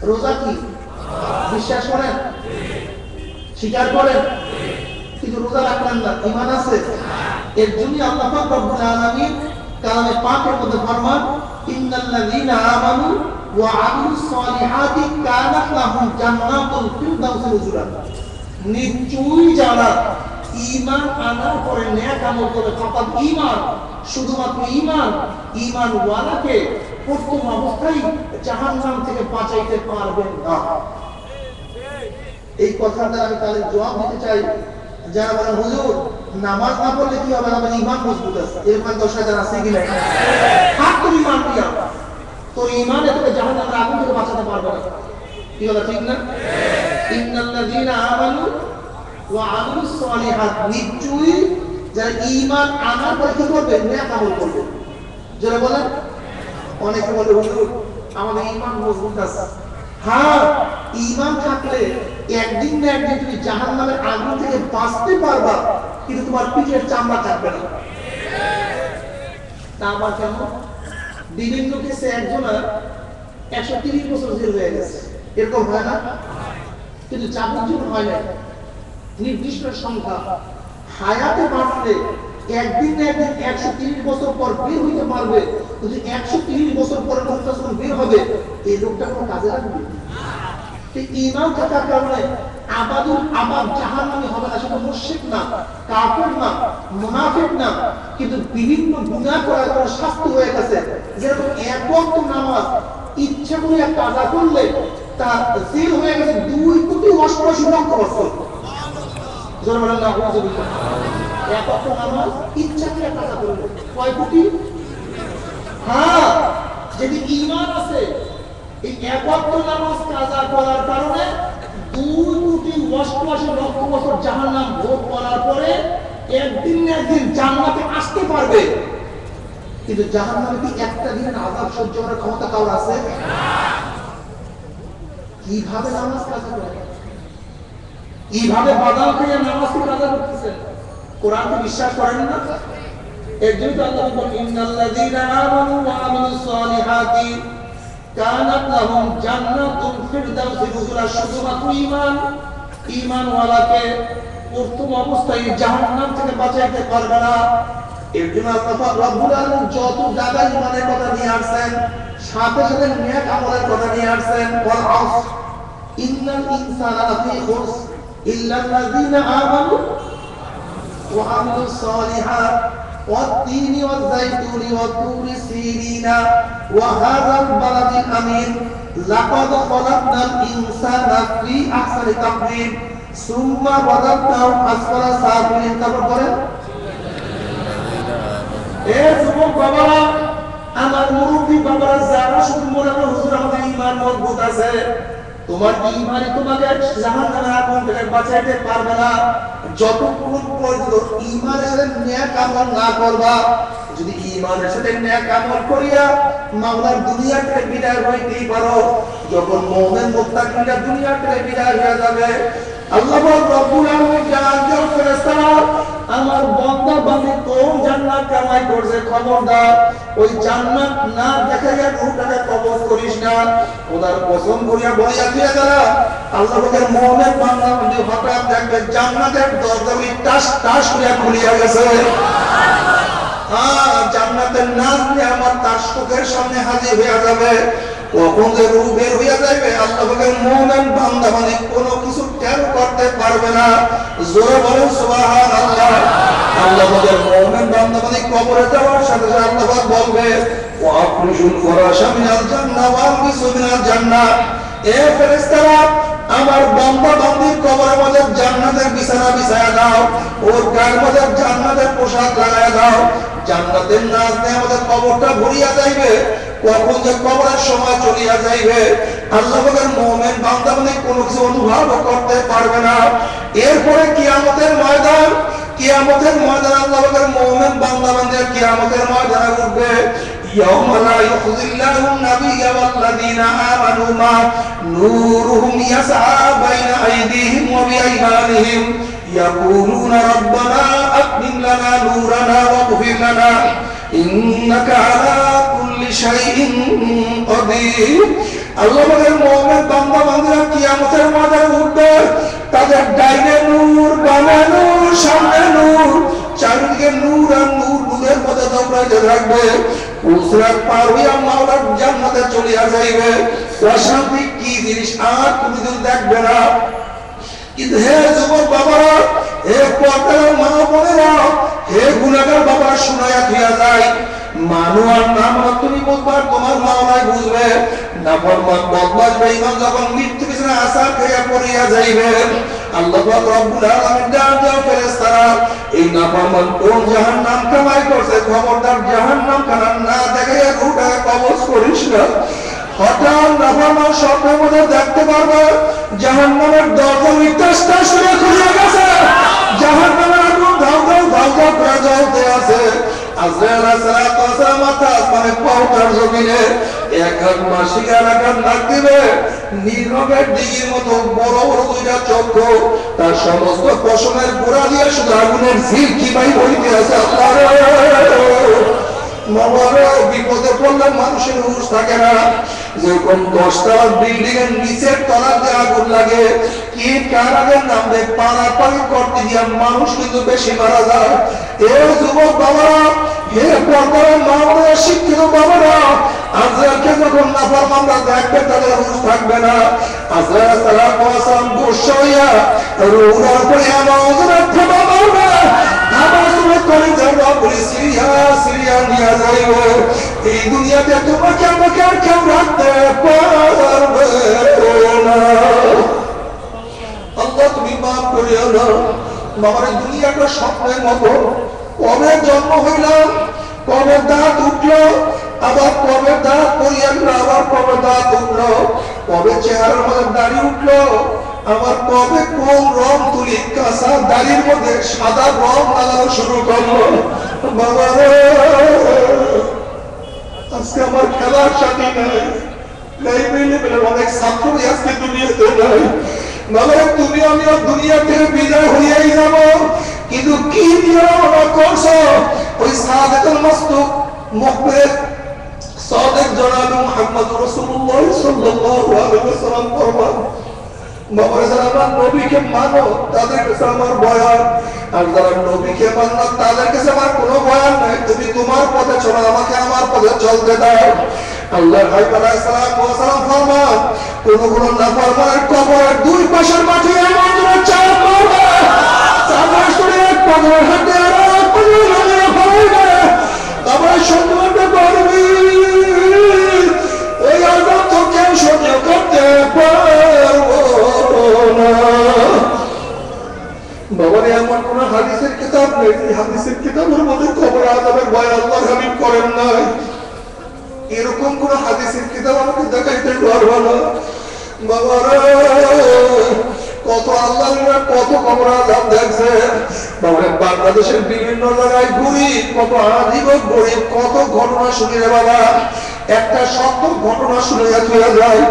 রোজা কি বিশ্বাস করেন, স্বীকার করেন, কিন্তু রোজা রাখলেন না, ঈমান আছে? এর জন্য আল্লাহ পাক রব্বুল আলামিন কালামে পাকের মধ্যে ফরমান ইন্নাল্লাযীনা আমানু ওয়া আমিলুস সালিহাতি কানাত লাহুম জান্নাতুল ফিরদাউসি নুজুলা। নিশ্চয়ই যারা ঈমান আনার পরে নেক আমল করে, ফাকাত ঈমান, শুধুমাত্র ঈমান, ঈমান ওয়ালাকে প্রথম অবস্থায় জাহান্নাম থেকে বাঁচাইতে পারবেন না। এই কথাটা আমি তাহলে জবাব দিতে চাই যারা বলেন হুজুর নামাজ না পড়লে কি হবে, আমার ঈমান মজবুত আছে, এরকম 10,000 আছে কি না? থাক তোর ঈমান দিয়া, তোর ঈমানে তোকে জাহান্নামের আগুন থেকে বাঁচাতে পারবে না। কি কথা ঠিক না? ইন্নাল্লাযীনা আমানু ওয়া আমিলুস সালিহাত, নিশ্চয়ই যারা ঈমান আনার পরে কি করবে, নেক আমল করবে। যারা বলেন অনেকে বলে হুজুর আমাদের ঈমান মজবুত আছে। হ্যাঁ, ঈমান থাকলে একদিন না একদিন তুমি জাহান্নামের আগুন থেকে বাঁচতে পারবা, কিন্তু তোমার পিঠের চামড়া থাকবে না। তা আবার কেন? বিভিন্ন কেসে একজনের 130 বছর জেল হয়ে গেছে, এরকম হয় না? কিন্তু যাবজ্জীবন হয় না, নির্দিষ্ট সংখ্যা। হায়াতে বাঁচলে একদিন না একদিন 130 বছর পর বের হইতে পারবে, যদি 130 বছর পরে লোকটা যখন বের হবে, এই লোকটা কোনো কাজে লাগবে? ঈমান থাকার কারণে আবাদুল আবাদ জাহান্নামী হবে না, সেটা মুশরিক না, কাফের না, মুনাফিক না, কিন্তু বিভিন্ন গুনাহ করার কারণে শাস্তি হয়ে গেছে। যেরকম এক ওয়াক্ত নামাজ ইচ্ছা করে কাজা করলে তার জেল হয়ে গেছে 2,88,00,000 বছর। যারা বলেন না আল্লাহুবিল্লাহ, এক ওয়াক্ত নামাজ ইচ্ছা করে কাজা করলে কয় কোটি? হ্যাঁ, যদি ঈমান আছে এই এক ওয়াক্ত নামাজ কাজা করার কারণে 2,88,00,000 বছর জাহান্নাম ভোগ করার পরে একদিন না একদিন জান্নাতে আসতে পারবে। কিন্তু জাহান্নামে কি একটা দিনের আযাব সহ্য করার ক্ষমতা কারোর আছে? কিভাবে নামাজ কাজা করে, কিভাবে বাদাম খেয়ে নামাজ কাজা করতেছেন? কোরআনকে বিশ্বাস করেন না? এর জন্য আল্লাহ বলেন ইন্নাল্লাযীনা আমানু ওয়া আমিলুস সালিহাতি কানাত লাহুম জান্নাতুল ফিরদাউসি নুজুলা। শুধুমাত্র ঈমান, ঈমানওয়ালাকে প্রথম অবস্থায় জাহান্নাম থেকে বাঁচাইতে পারবে না। এর জন্য আল্লাহ রব্বুল আলামিন যত জায়গায় ঈমানের কথা নিয়ে আসছেন, সাথে সাথে নেক আমলের কথা নিয়ে আসছেন। ওয়াল আসর ইন্নাল ইনসানা লাফি খুসর ইল্লাল্লাযীনা আমানু ওয়া আমিলুস সালিহাত والتين والزيتون والطور سينين وهذا البلد الأمين لقد خلقنا الإنسان في أحسن تقويم ثم رددناه أسفل سافلين। তারপর বলেন এ যুবক বাবারা, আমার মুরব্বী বাবারা, যারা শুধু মনে করে হুজুর আমাদের ঈমান মজবুত আছে, তোমার ঈমানই তোমাকে জাহান্নামের আগুন থেকে বাঁচাইতে পারবে না যতক্ষণ পর্যন্ত ঈমানের সাথে নেক আমল না করবা। যদি ঈমানের সাথে নেক আমল করিয়া মাওলার দুনিয়া থেকে বিদায় হইতেই পারো, যখন মুমিন মুত্তাকিরা দুনিয়া থেকে বিদায় হয়ে যাবে, আল্লাহ রাব্বুল আলামিন জানান ফেরেশতারা আমার বান্দা বান্দী কোন জান্নাত কামাই করছে খবরদার ওই জান্নাত না দেখাইয়া রূহটাকে কবজ করিস না। খোদার কসম করিয়া বলিয়া দিয়া যারা আল্লাহ পাকের মুমিন বান্দা বান্দী হঠাৎ দেখবে জান্নাতের দরজাগুলি টাস টাস করে খুলিয়া গেছে। জান্নাতের নাজ নিয়ামত তার চোখের সামনে হাজির হয়ে যাবে। কখন যে রূহ বের হইয়া যাবে আল্লাহ পাকের মুমিন বান্দা বান্দী কোনো কিছু টের করতে পারবে না। জোরে বলেন সুবহানাল্লাহ। আল্লাহ পাকের মুমিন বান্দা বান্দী কবরে যাওয়ার সাথে সাথে আল্লাহ পাক বলবে ওয়া আফরিশুল ফরাশা মিনাল জান্নাহ ওয়া আলবিসু মিনাল জান্নাহ। এ ফেরেশতারা আমার বান্দা বান্দীর কবরের মধ্যে জান্নাতের বিছানা বিছায়া দাও, ওর গায়ের মধ্যে জান্নাতের পোশাক লাগায়া দাও। জান্নাতের নাজ নিয়ামতের কবরটা ভরিয়া যাইবে। কখন যে কবরের সময় চলিয়া যাইবে আল্লাহ পাকের মুমিন বান্দা বান্দী কোনো কিছু অনুভব করতে পারবে না। এরপরে কিয়ামতের ময়দান, কিয়ামতের ময়দানে আল্লাহ পাকের মুমিন বান্দা বান্দী কিয়ামতের ময়দানে উঠবে। يوم لا يخزي الله النبي والذين آمنوا معه نورهم يسعى بين أيديهم وبأيمانهم يقولون ربنا أتمم لنا نورنا واغفر لنا إنك على كل شيء قدير। আল্লাহ পাকের মুমিন বান্দা বান্দীরা কিয়ামতের ময়দানে উঠবে। তাদের ডাইনে নূর, বামে নূর, সামনে নূর, চারিদিকে নূর আর নূর, নূরের মধ্যে দৌড়াইতে থাকবে। পুসরাত পার হইয়া মাওলার জান্নাতে চলিয়া যাইবে। অশান্তি কি জিনিস আর কোনদিন দেখবে না। কিন্তু হে যুবক বাবারা, হে পর্দার মা বোনেরা, হে গুনাহগার বাবা, শুনাইয়া দিয়া যায়, মানু আর নাম তুমি বুঝবার, তোমার মাওলাই বুঝবে। নাফরমান বদমাশ বেঈমান যখন মৃত্যু বিছানা আসার খাইয়া পড়িয়া যাইবে, আল্লাহ পাক রব্বুল আলামিন ডাক দাও ফেরেশতারা, এই নাফরমান কোন জাহান্নাম কামাই করছে, খবরদার জাহান্নাম খানা না দেখাইয়া রূহটা কবজ করিস না। হঠাৎ নাফরমান স্বপ্নের মধ্যে দেখতে পারবে জাহান্নামের দরজা টাস টাস করে খুলে গেছে, জাহান্নামের আগুন ধাউ ধাউ ধাউ ধাউ করে জ্বলতে আছে। আজরাইল আলাইহিস সালাম মাথা আসমানে পাউটার জমিনে এক হাত মাসিক আর এক হাত নাক দিবে, নীরবের দিঘির মতো বড় বড় দুইটা চক্ষু, তার সমস্ত পশমের গোড়া দিয়ে শুধু আগুনের ঝিলকি বাই হইতে আছে। আল্লাহ মামারে, বিপদে পড়লে মানুষের হুঁশ থাকে না। যেরকম 10 তলার বিল্ডিং এর নিচের তলাতে আগুন লাগে, কি কার আগে নামবে পারাপারি করতে গিয়ে মানুষ কিন্তু বেশি মারা যায়। এ যুবক বাবারা, হে পর্দার মাওলানা শিক্ষিত বাবারা, আজরাইলকে যখন নাফরমানরা দেখবে তাদের হুঁশ থাকবে না। আজরাইল সালাল্লাহু সাল্লাম গোসা হইয়া রূহের উপরে এমন থাবা মারবে, থাবা শুনে করে যাবে বলে সিরিয়া সিরিয়া নিয়ে যাইব। এই দুনিয়াতে তোমাকে আমাকে আর কেউ রাখতে পারবে না। আল্লাহ তুমি মাফ করিও না। বাবার দুনিয়াটা স্বপ্নের মতো, কবে জন্ম হইলাম, কবে দাঁত উঠলো, আবার কবে দাঁত পড়িয়া গেল, আবার কবে দাঁত উঠলো, কবে চেহারার মধ্যে দাড়ি উঠলো, আবার কবে কোন রং তুলি কাঁচা দাড়ির মধ্যে সাদা রং লাগানো শুরু করলো। বাবা আজকে আমার খেলার সাথী নাই, লাইব্রেরি অনেক ছাত্রই আজকে দুনিয়াতে নাই। বাবা তুমি আমিও দুনিয়া থেকে বিদায় হইয়াই যাব, কিন্তু কি নিয়ম করছো? ওই সাদেকুল মাসদুক মুখবির সাদেক জনাব মুহাম্মদ রাসূলুল্লাহ সাল্লাল্লাহু আলাইহি ওয়াসাল্লাম ফরমান, বাবা যারা নবীকে মানো তাদের কাছে আমার বয়ান, আর যারা নবীকে মানে না তাদের কাছে আমার কোনো বয়ান নাই। তুমি তোমার পথে চলো, আমাকে আমার পথে চলতে দাও। আল্লাহর হাবিব আলাইহিস সালাম ফরমান, কোন নাফরমানের কবরের দুই পাশের মাটি এমন করে চাপ মারবে, চাপাস করে এক পাথর হাতে আর এক পাথর লাগিয়ে ফেলবে, তারপরে সন্ধ্যা করবি, ওই আযাব তো কেউ সহ্য করতে পারবো না। বাবারে এমন কোন হাদিসের কিতাব নেই, হাদিসের কিতাবের মধ্যে কবর আযাবের ভয় আল্লাহর হাবিব করেন নাই। এরকম কোন হাদিসের কিতাব আমাকে দেখাইতে পারবো না। বাবারে কত আল্লাহ কত কবর আযাব দেখছে। বাবারে বাংলাদেশের বিভিন্ন জায়গায় ঘুরি, কত আজীব গরিব কত ঘটনা শুনি রে বাবা। একটা সত্য ঘটনা শুনে যাওয়া যায়।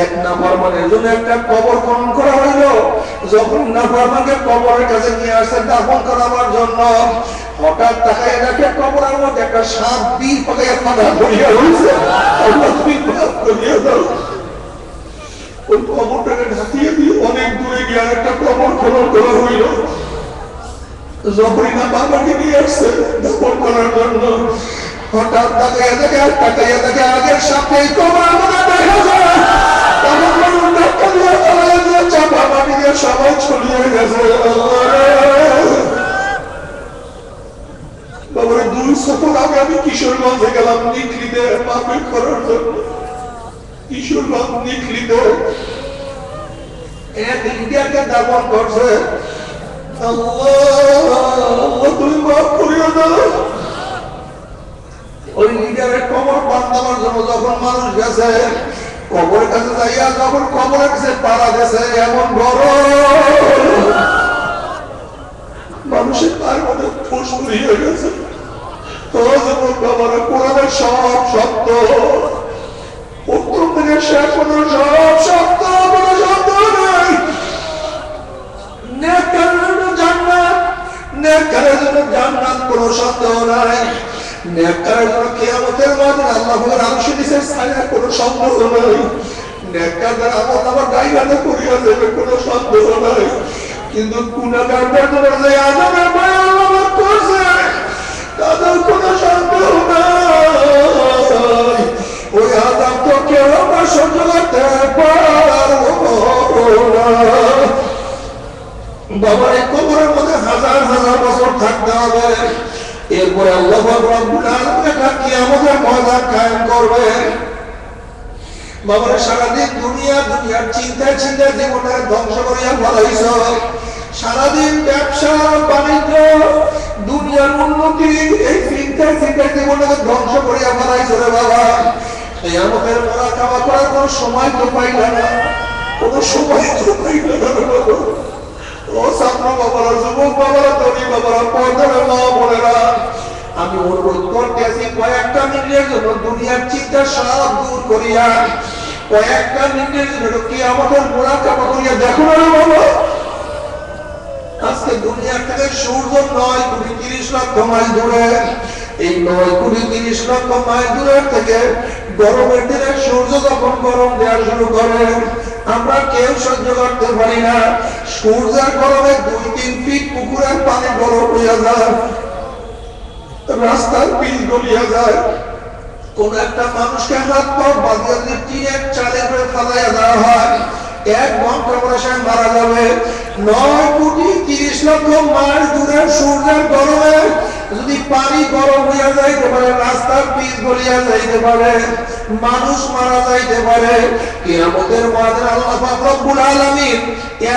এক নাফরমানের জন্য একটা কবর খনন করা হইল। যখন নাফরমানকে কবরের কাছে নিয়ে আসে দাফন করাবার জন্য, হঠাৎ তাকায় দেখে কবরের মধ্যে একটা সাপ বীর পাকাইয়া ফাঁদা ধরিয়া রয়েছে। আল্লাহ তুমি মাফ করিয়া দাও। ওই কবরটাকে ঢাকিয়ে দিয়ে অনেক দূরে গিয়ে একটা কবর খনন করা হইল। যখনই না বাবাকে নিয়ে আসছে দাফন করার জন্য, হঠাৎ তাকাইয়া দেখে আগের সাথে কবরের মধ্যে দেখা যায়। তখন বলুন ধাক্কা দিয়ে চালা দিয়ে চাপা মাটি দিয়ে সবাই ছড়িয়ে গেছে। বাবারে 2 সফর আগে আমি কিশোরগঞ্জে গেলাম নিকলিতে মাহফিল করার জন্য। কিশোরগঞ্জ নিকলিতে এক ইন্ডিয়াকে দাফন করছে। আল্লাহ তুমি মাফ করিও না। ওই লিডারের কবর বাঁধাবার জন্য যখন মানুষ গেছে, কবরের কাছে যাইয়া যখন কবরের কাছে পাড়া গেছে, এমন বড় মানুষের তার মধ্যে ফুস ফুরিয়ে গেছে। কোরআনের সব সত্য, প্রথম থেকে শেষ পর্যন্ত সব সত্য, কোনো সত্য নাই। নেককারের জন্য জান্নাত, নেককারের জন্য জান্নাত, কোনো সন্দেহ নাই। নেককারের জন্য কিয়ামতের মাঠে আল্লাহর আরশের নিচে ছায়া, কোনো সন্দেহ নাই। নেককারদের আমল আমার গায়িবাতে করিয়া দেবে, কোনো সন্দেহ নাই। কিন্তু গুনাহগারদের জন্য যে আযাবের ভয় আল্লাহ করছে তাদের কোনো সন্দেহ নাই ওই আযাব তো কেউ আমরা সহ্য করতে পারবো না। বাবার এই কবরের মধ্যে হাজার হাজার বছর থাকতে হবে, এরপরে আল্লাহ রাব্বুল আলামিন কিয়ামতের ময়দান কায়েম করবে। বাবার সারাদিন দুনিয়ার চিন্তায় চিন্তায় জীবনটা ধ্বংস করিয়া ফেলাইছ, সারাদিন ব্যবসা বাণিজ্য দুনিয়ার উন্নতি এই চিন্তায় চিন্তায় জীবনটাকে ধ্বংস করিয়া ফেলাইছ রে বাবা। কিয়ামতের মুরাকাবা করার কোনো সময় তো পাইলা না, কোনো সময় তো পাইলা না বাবা। ও ছাত্র বাবারা, যুবক বাবারা, তরুণী বাবারা, পর্দার মা বোনেরা, আমি অনুরোধ করতেছি কয়েকটা মিনিটের জন্য দুনিয়ার চিন্তা সব দূর করিয়া কয়েকটা মিনিটের জন্য কিয়ামতের মুরাকাবা করিয়া দেখো না বাবা। আজকে দুনিয়া থেকে সূর্য 9 কোটি 30 লক্ষ মাইল দূরে, এই 9 কোটি 30 লক্ষ মাইল দূরের থেকে গরমের দিনে সূর্য যখন গরম দেওয়া শুরু করে আমরা কেউ সহ্য করতে পারি না। সূর্যের গরমে 2-3 ফিট পুকুরের পানি গরম হইয়া যায়, রাস্তার পিচ গলিয়া যায়, কোন একটা মানুষকে হাত পা বাঁধিয়ে যদি টিনের চালে করে ফালাইয়া দেওয়া হয় 1 ঘন্টা পরে সে মারা যাবে। 9 কোটি 30 লক্ষ মাইল দূরের সূর্যের গরমে যদি পানি গরম হইয়া যাইতে পারে, রাস্তার পিচ গলিয়া যাইতে পারে, মানুষ মারা যাইতে পারে, কিয়ামতের ময়দানে আল্লাহ পাক রব্বুল আলামিন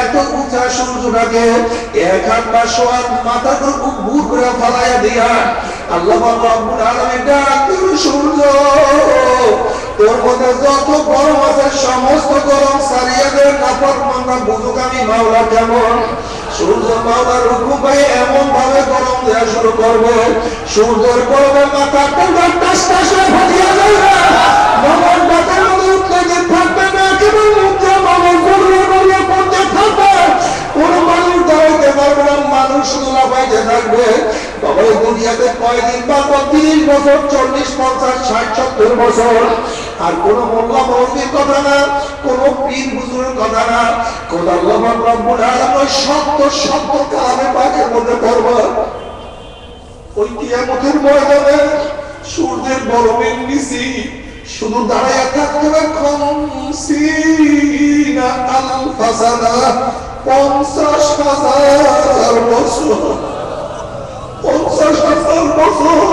এত উঁচা সূর্যটাকে 1 হাত বা সোয়ার মাথার উপর ভুর করে ফালাইয়া দিয়া আল্লাহ পাক রব্বুল আলামিন ডাক দিল, সূর্য তোর মধ্যে যত গরম আছে সমস্ত গরম সারিয়ে দে, নাফরমানরা বুঝুক আমি মাওলা কেমন। সূর্য মাওলার হুকুম পায়ে এমন ভাবে গরম দেওয়া শুরু করবে, সূর্যের গরমে মাথা টাস টাস হয়ে ফাটিয়া যাবে, মামার মাথার মধ্যে উঠলে থাকবে না, কেবল মুখে মামার গরুয়ে গরুয়ে পড়তে থাকবে, কোন মানুষ দাঁড়াইতে পারবে না, মানুষ শুধু লাফাইতে থাকবে। বাবা এই দুনিয়াতে কয়দিন বাঁচব? 30 বছর, 40, 50, 60, 70 বছর। আর কোন মোল্লা মৌলবীর কথা না, কোন পীর হুজুরের কথা না, কোন আল্লাহ রাব্বুল আলামিন সত্য কালামে পাকের মধ্যে পড়ব। ওই কিয়ামতের ময়দানে সূর্যের গরমের নিচে শুধু দাঁড়াইয়া থাকতে হবে 50,000 সানা, 50,000 বছর, 50,000 বছর।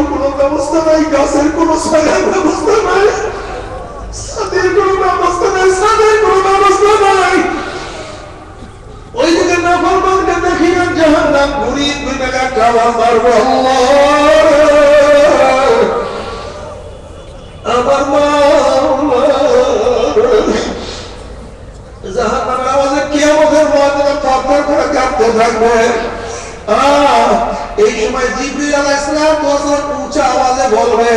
কোন ব্যবস্থা নাই, গাছের কোন ছায়ার ব্যবস্থা নাই, ছাদের কোন ব্যবস্থা নাই, ছাদের কোন ব্যবস্থা নাই। ওই দিকে নাফরমানকে দেখিয়া জাহান্নাম ঘুরিয়ে ঘুরে একটা আওয়াজ মারবে, আমার মাওলা। জাহান্নামের আওয়াজে কিয়ামতের ময়দানে থরথর করে কাঁপতে থাকবে। এই সময় জিবরিল আলাইহিস সালাম উঁচা আওয়াজে বলবে,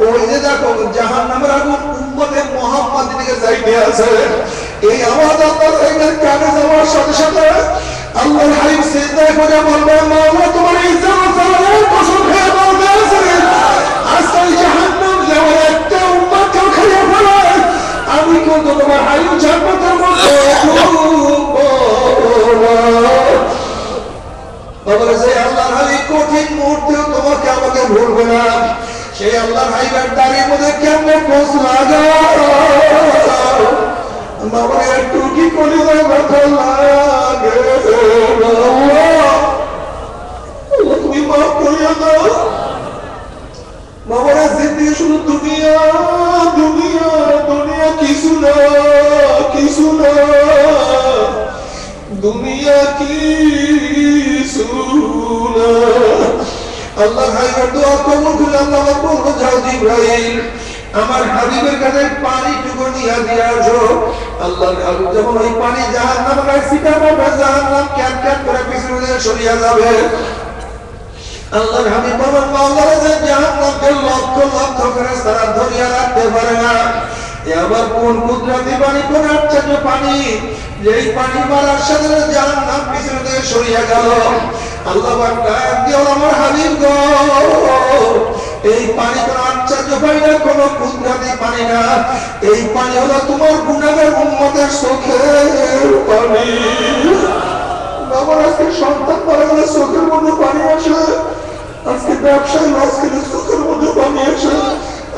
ওই যে দেখো জাহান্নামের আগুন উম্মতে মুহাম্মাদের দিকে যাইতে আছে। এই আওয়াজ আল্লাহর কানে যাওয়ার সাথে সাথে আল্লাহর হাবিব সিজদায় পড়ে বলবে, মাওলা তোমার ইজ্জত ও জালালের কসম খেয়ে বলতে আছে, আজকে জাহান্নাম যাওয়ার একটা উম্মতকে খেয়ে ফেলে আমি কিন্তু তোমার হাবিব জান্নাতের মধ্যে আল্লাহর হাবিব কঠিন মুহূর্তেও তোমাকে আমাকে ভুলবে না। সেই আল্লাহর হাবিবের দাঁড়িয়ে মধ্যে কেমনে পোষ লাগাও, বাবা একটু কি করে ব্যথা লাগে, তুমি মাফ করিয়া দাও। বাবারা জিন্দি শুধু দুনিয়া দুনিয়া দুনিয়া, কিছু না কিছু না, দুনিয়া কিছু না। আল্লাহ হাবিবের দোয়া কবুল করে আল্লাহ বলবো, যাও জিবরাইল আমার হাবিবের কাছে পানি টুকু নিয়ে দিয়ে আসো। আল্লাহর হাবিব যখন ওই পানি জাহান্নামের ছিটাবো, জাহান্নাম ক্যাট ক্যাট করে পিছনে সরিয়া যাবে। আল্লাহর হাবিব বলেন, মাওলানা যে জাহান্নামকে লক্ষ লক্ষ ফেরেশতারা ধরিয়া রাখতে পারে না, এ আবার কোন কুদরতি পানি, কোন আশ্চর্য পানি, যেই পানি মারার সাথে জাহান্নাম পিছনে থেকে সরিয়া গেল। আল্লাহ পাক ডাক দিলেন, আমার হাবিব গো এই পানি কোন আশ্চর্য পাই না, কোন কুদরতি পানি না, এই পানি হলো তোমার গুনাহের উম্মতের চোখের পানি। বাবার আজকে সন্তান মারা গেলে চোখের মধ্যে পানি আসে, আজকে ব্যবসায় লস খেলে চোখের মধ্যে পানি আসে,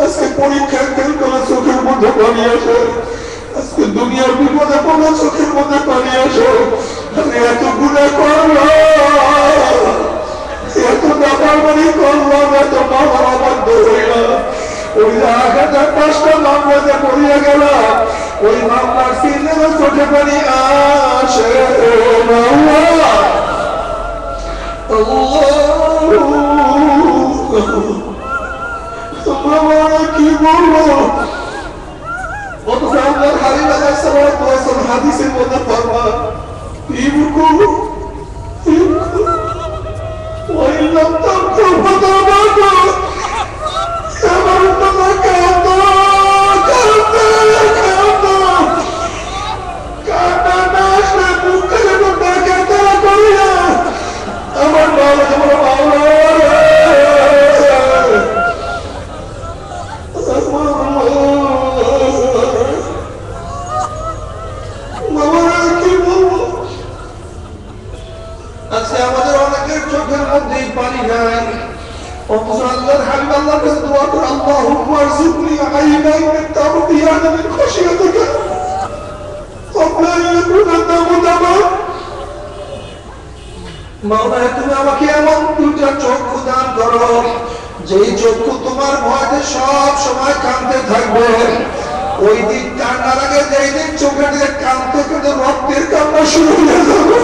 আজকে পরীক্ষায় ফেল করে চোখের মধ্যে পানি আসে, আজকে দুনিয়ার বিপদে পড়লে চোখের মধ্যে পানি আসে। আমি এত গুনাহ করলাম, এত নাফরমানি করলাম, এত বাবার অবাধ্য হইলাম, ওই আঘাতে 5টা মামলাতে পড়িয়া গেলাম, ওই মামলার সিনেমা চোখে পানি আসে। কি বলবো, অথচ আল্লাহর হাবিব আলাইহিস সালাতু ওয়াস সালাম হাদিসের মধ্যে ফরমান ইবকু وإن لم تبكوا فتبكوا আমার বাবা কাঁদো কাঁদো না আসলে বুকের মধ্যে কাঁদা করিয়া আমার বাবা তোমার বাবা কি বলবো, আজকে আমাদের অনেকের চোখের মধ্যে পানি নাই, অথচ আল্লাহর হাবিব আল্লাহর কাছে দোয়া করে আল্লাহুম্মা আরযুকনি আইনান মিন তাবদিয়ান মিন খাশিয়াতিকা ক্বাবলা আন ইয়াকুনা তামুদামা। মাওলা তুমি আমাকে এমন দুইটা চক্ষু দান করো, যেই চক্ষু তোমার ভয়তে সব সময় কাঁদতে থাকবে, ওই দিন কান্নার আগে যেই দিন চোখের দিকে কাঁদতে কাঁদতে রক্তের কান্না শুরু হয়ে যাবে।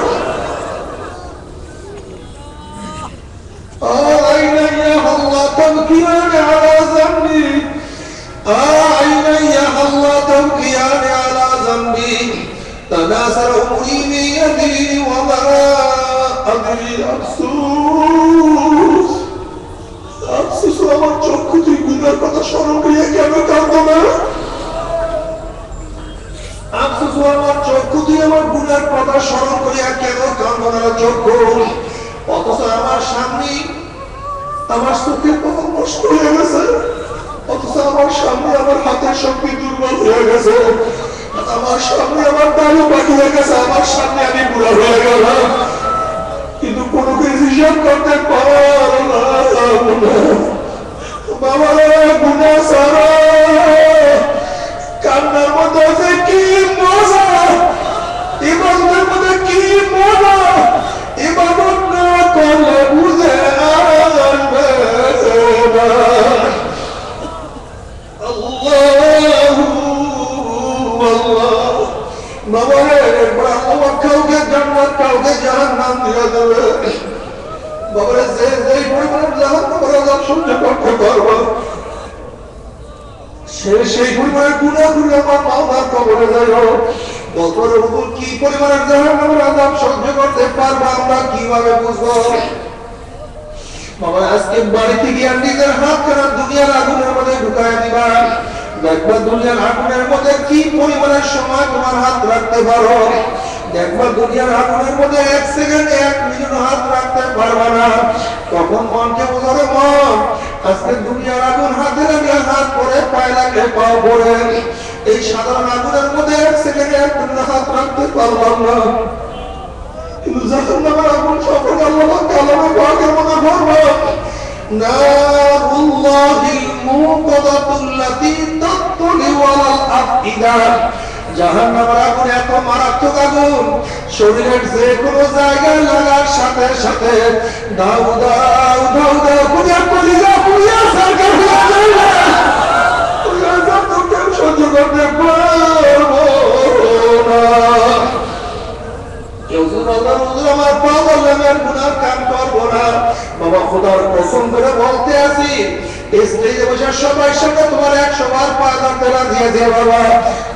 عينا يا الله تبكيان على ذنبي، عينا يا الله تبكيان على ذنبي، تناثر أمري من يدي وما أدري أفسوس أفسوس আমার চক্ষু তুই গুনার কথা স্মরণ করিয়া কেন কাঁদো না, আফসোস আমার চক্ষু তুই আমার গুনার কথা স্মরণ করিয়া কেন কাঁদো না চক্ষু, অথচ আমার সামনে আমার চোখের কথা নষ্ট হয়ে গেছে, অথচ আমার সামনে আমার হাতের শক্তি দুর্বল হয়ে গেছে, আমার সামনে আমার দাড়ি বাকি হয়ে গেছে, আমার সামনে আমি বুড়া হয়ে গেলাম, কিন্তু কোনো কিছু হিসাব করতে পারলাম না। বাবা গুনাহ ছাড়া কান্নার মধ্যে যে কি মজা, ইবাদতের মধ্যে কি মজা, ইবাদত না করলে বুঝে আসবে না। আল্লাহু আল্লাহ বাবা একবার আল্লাহ কাউকে জান্নাত কাউকে জাহান্নাম দিয়ে দেবে। বাবা যে যেই পরিমাণ জাহান্নামের আযাব সহ্য করতে পারবে, সেই পরিমাণে গুনাহ করে আমার মাওলার কবরে যাইও। বলতে হুজুর কি পরিমাণের জাহান্নামের আযাব সহ্য করতে পারবো আমরা কিভাবে বুঝবো? বাবা আজকে বাড়িতে গিয়ে নিজের হাত খানা দুনিয়ার আগুনের মধ্যে ঢুকায় দিবা, দেখবা দুনিয়ার আগুনের মধ্যে কি পরিমাণের সময় তোমার হাত রাখতে পারো, দেখবা দুনিয়ার আগুনের মধ্যে 1 সেকেন্ড 1 মিনিট হাত রাখতে পারবা না। তখন মনকে বোঝাবে মন আজকে দুনিয়ার আগুন হাতে লাগিয়ে হাত পরে পায়ে লাগলে পাও পরে, এই সাধারণ আগুনের মধ্যে 1 সেকেন্ড 1 মিনিট হাত রাখতে পারলাম না, কিন্তু জাহান্নামের আগুন সকল আল্লাহ কালামে পাকের মধ্যে বলবো নারুল্লাহিল মুকাদাতুল্লাতী তাতলি ওয়ালাল আফইদা। জাহান্নামের আগুন এত মারাত্মক আগুন, শরীরের যে কোনো জায়গায় লাগার সাথে সাথে দাউ দাউ দাউ দাউ পুড়িয়া কলিজা পুড়িয়া সরকার হয়ে যাবে, ওই আযাব তো কেউ সহ্য করতে পারবো না। কেউ যদি আল্লাহর হুজুর আমার পা বললেন আর গুনাহ কাম করবো না, বাবা খোদার কসম করে বলতে আছি স্টেজে বসে সবাই সামনে তোমার 100 বার পা ধরতে রাজি আছে বাবা,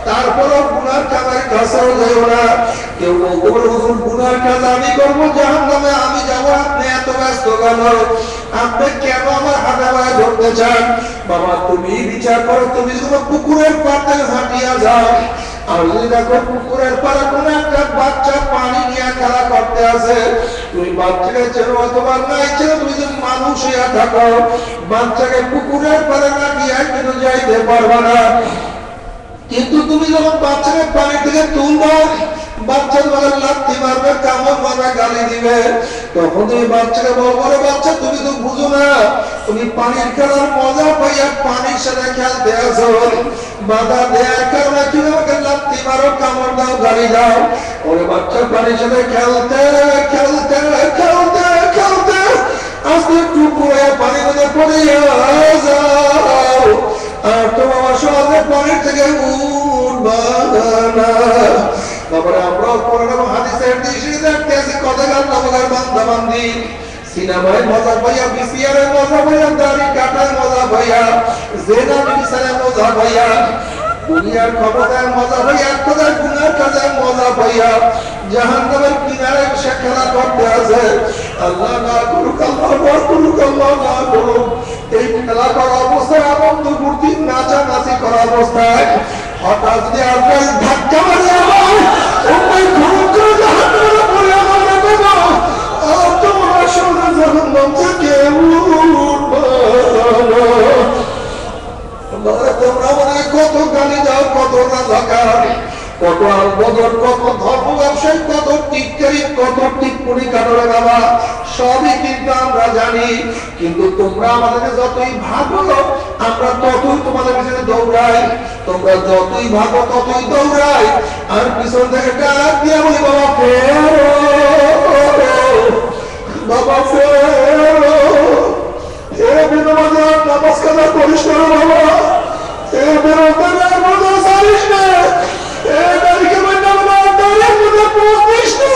তারপরও গুনার কাজের কাছেও যাইও না। কেউ বলতে পারে হুজুর গুনার কাজ আমি করবো, জাহান্নামে আমি যাবো, আপনি এত ব্যস্ত কেন, আপনি কেন আমার হাতে পায়ে ধরতে চান? বাবা তুমি বিচার করো, তুমি যদি পুকুরের পাড়ে হাঁটিয়া যাও আর যদি দেখো পুকুরের পাড়ে কোন একটা বাচ্চা পানি নিয়ে খেলা করতে আছে, তুমি বাচ্চাকে চেনো অথবা নাই চেনো, তুমি যদি মানুষ হইয়া থাকো বাচ্চাকে পুকুরের পারে না গিয়ে কিন্তু যাইতে পারবা না, কিন্তু তুমি যখন বাচ্চাকে পানি থেকে তুলবা, বাচ্চা তোমাকে লাথি মারবে, কামড় মারবে, গালি দিবে, তখন তুমি বাচ্চাকে বলবো রে বাচ্চা তুমি তো বুঝো না, তুমি পানির খেলার মজা পাইয়া পানির সাথে খেলতে আসো, বাধা দেওয়ার কারণে তুমি আমাকে লাথি মারো, কামড় দাও, গালি দাও। ওরে বাচ্চা পানির সাথে খেলতে খেলতে খেলতে খেলতে আস্তে একটু পড়ে পানির মধ্যে পড়ে যাও, আর তোমার সহজে পানির থেকে উঠবা না। তারপরে আমরাও কোরআন এবং হাদিসের দিশে দেখতে আছি কতকাল নবগার বান্দাবান্দি সিনেমায় মজা পাইয়া, বিসিআর এর মজা পাইয়া, দাড়ি কাটার মজা পাইয়া, জেনা বিচারের মজা পাইয়া, দুনিয়ার ক্ষমতার মজা পাইয়া, খোদার গুনার কাজের মজা পাইয়া জাহান্নামের কিনারে বসে খেলা করতে আছে। আল্লাহ না করুক, আল্লাহ না করুক, আল্লাহ না করুক। এই খেলা করা অবস্থায়, আনন্দ ফুর্তি নাচানাচি করা অবস্থায় হঠাৎ যদি আপনার ধাক্কা মারে আমার ওই ঘুম করে জাহান্নামে পড়ে আমার বাবা, আর তোমার সামনে জাহান্নাম থেকে উঠবা না। তোমরা আমাদের কত গালি দাও, কত রাজাকার, কত আলবদর, কত ধর্ম ব্যবসায়ী, কত টিটকারি, কত টিপ্পনি কাটরে বাবা, সবই কিন্তু আমরা জানি, কিন্তু তোমরা আমাদেরকে যতই ভাবো আমরা ততই তোমাদের পিছনে দৌড়াই, তোমরা যতই ভাবো ততই দৌড়াই, আর পিছন থেকে ডাক দিয়ে বলি বাবা ফেরো, বাবা ফেরো, এ বিনোদন নামাজ কাজা করিস না বাবা, এ বিনোদন মজা সারিস না, এ দাঁড়িয়ে বান্না দাঁড়িয়ে মধ্যে পৌঁছিস না,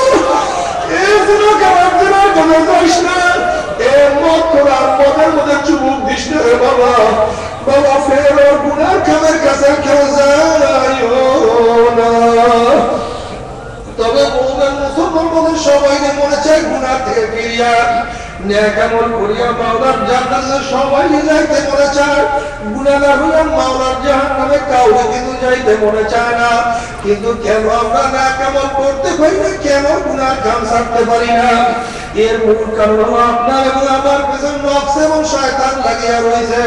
এ দিনও খারাপ দিনও কোনো যাইস না, এ মত করার মদের মধ্যে চুমুক দিস না রে বাবা, বাবা ফেরো, গুনার খামের কাছে কেউ যাইও না। তবে মুমিন মুসলমান সবাইকে মনে চায় গুনাহ থেকে ফিরিয়া নেক আমল করিয়া মাওলার জান্নাতে সবাই যাইতে মনে চায়, গুনাহগার হইয়া মাওলার জাহান্নামে কাউকে কিন্তু যাইতে মনে চায় না। কিন্তু কেন আমরা নেক আমল করতে পারি না, কেন গুনার কাম ছাড়তে পারি না? এর মূল কারণ হলো আপনার এবং আমার পেছনে নফস এবং শয়তান লাগিয়া রয়েছে।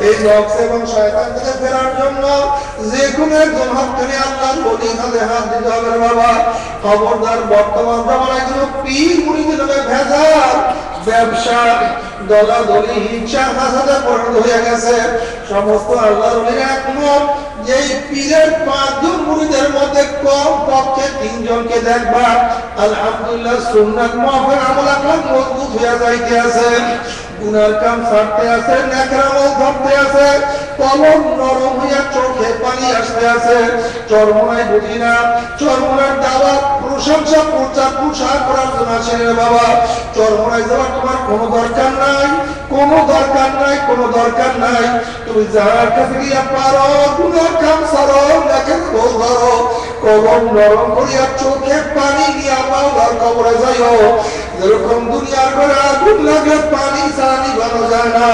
এই নফস এবং শয়তান থেকে ফেরার জন্য যে কোনো একজন হাতখানি আল্লাহর ওলির হাতে হাত দিতে হবে বাবা। খবরদার, বর্তমান জামানায় কোনো পীর মুরিদের নামে ভেজাল ব্যবসা, দলাদলি, হিংসা, হাসাদে পরিণত হয়ে গেছে। সমস্ত আল্লাহর ওলিরা একমত যে পীরের 5 জন মুরিদের মধ্যে কম পক্ষে 3 জনকে দেখবা আলহামদুলিল্লাহ সুন্নাত মুআফিক আমল আকলাক মজবুত হয়ে যাইতে আছে, গুনার কাম ছাড়তে আছে, নেক আমল ধরতে আছে, কলম নরম হইয়া চোখে পানি আসতে আছে। চরমনায় বুঝি না, চরমনার দাওয়াত প্রশংসা প্রচার প্রসার করার জন্য আসে রে বাবা। চরমনায় যাওয়ার তোমার কোনো দরকার নাই, কোনো দরকার নাই, কোনো দরকার নাই। তুমি যার কাছে গিয়া পারো গুনার কাম ছাড়ো, নেকের আমল ধরো, কলম নরম করিয়া চোখে পানি নিয়ে আল্লাহর কবরে যাইও। যেরকম দুনিয়ার ঘরে আগুন লাগে পানি ছাড়া নিভানো যায় না,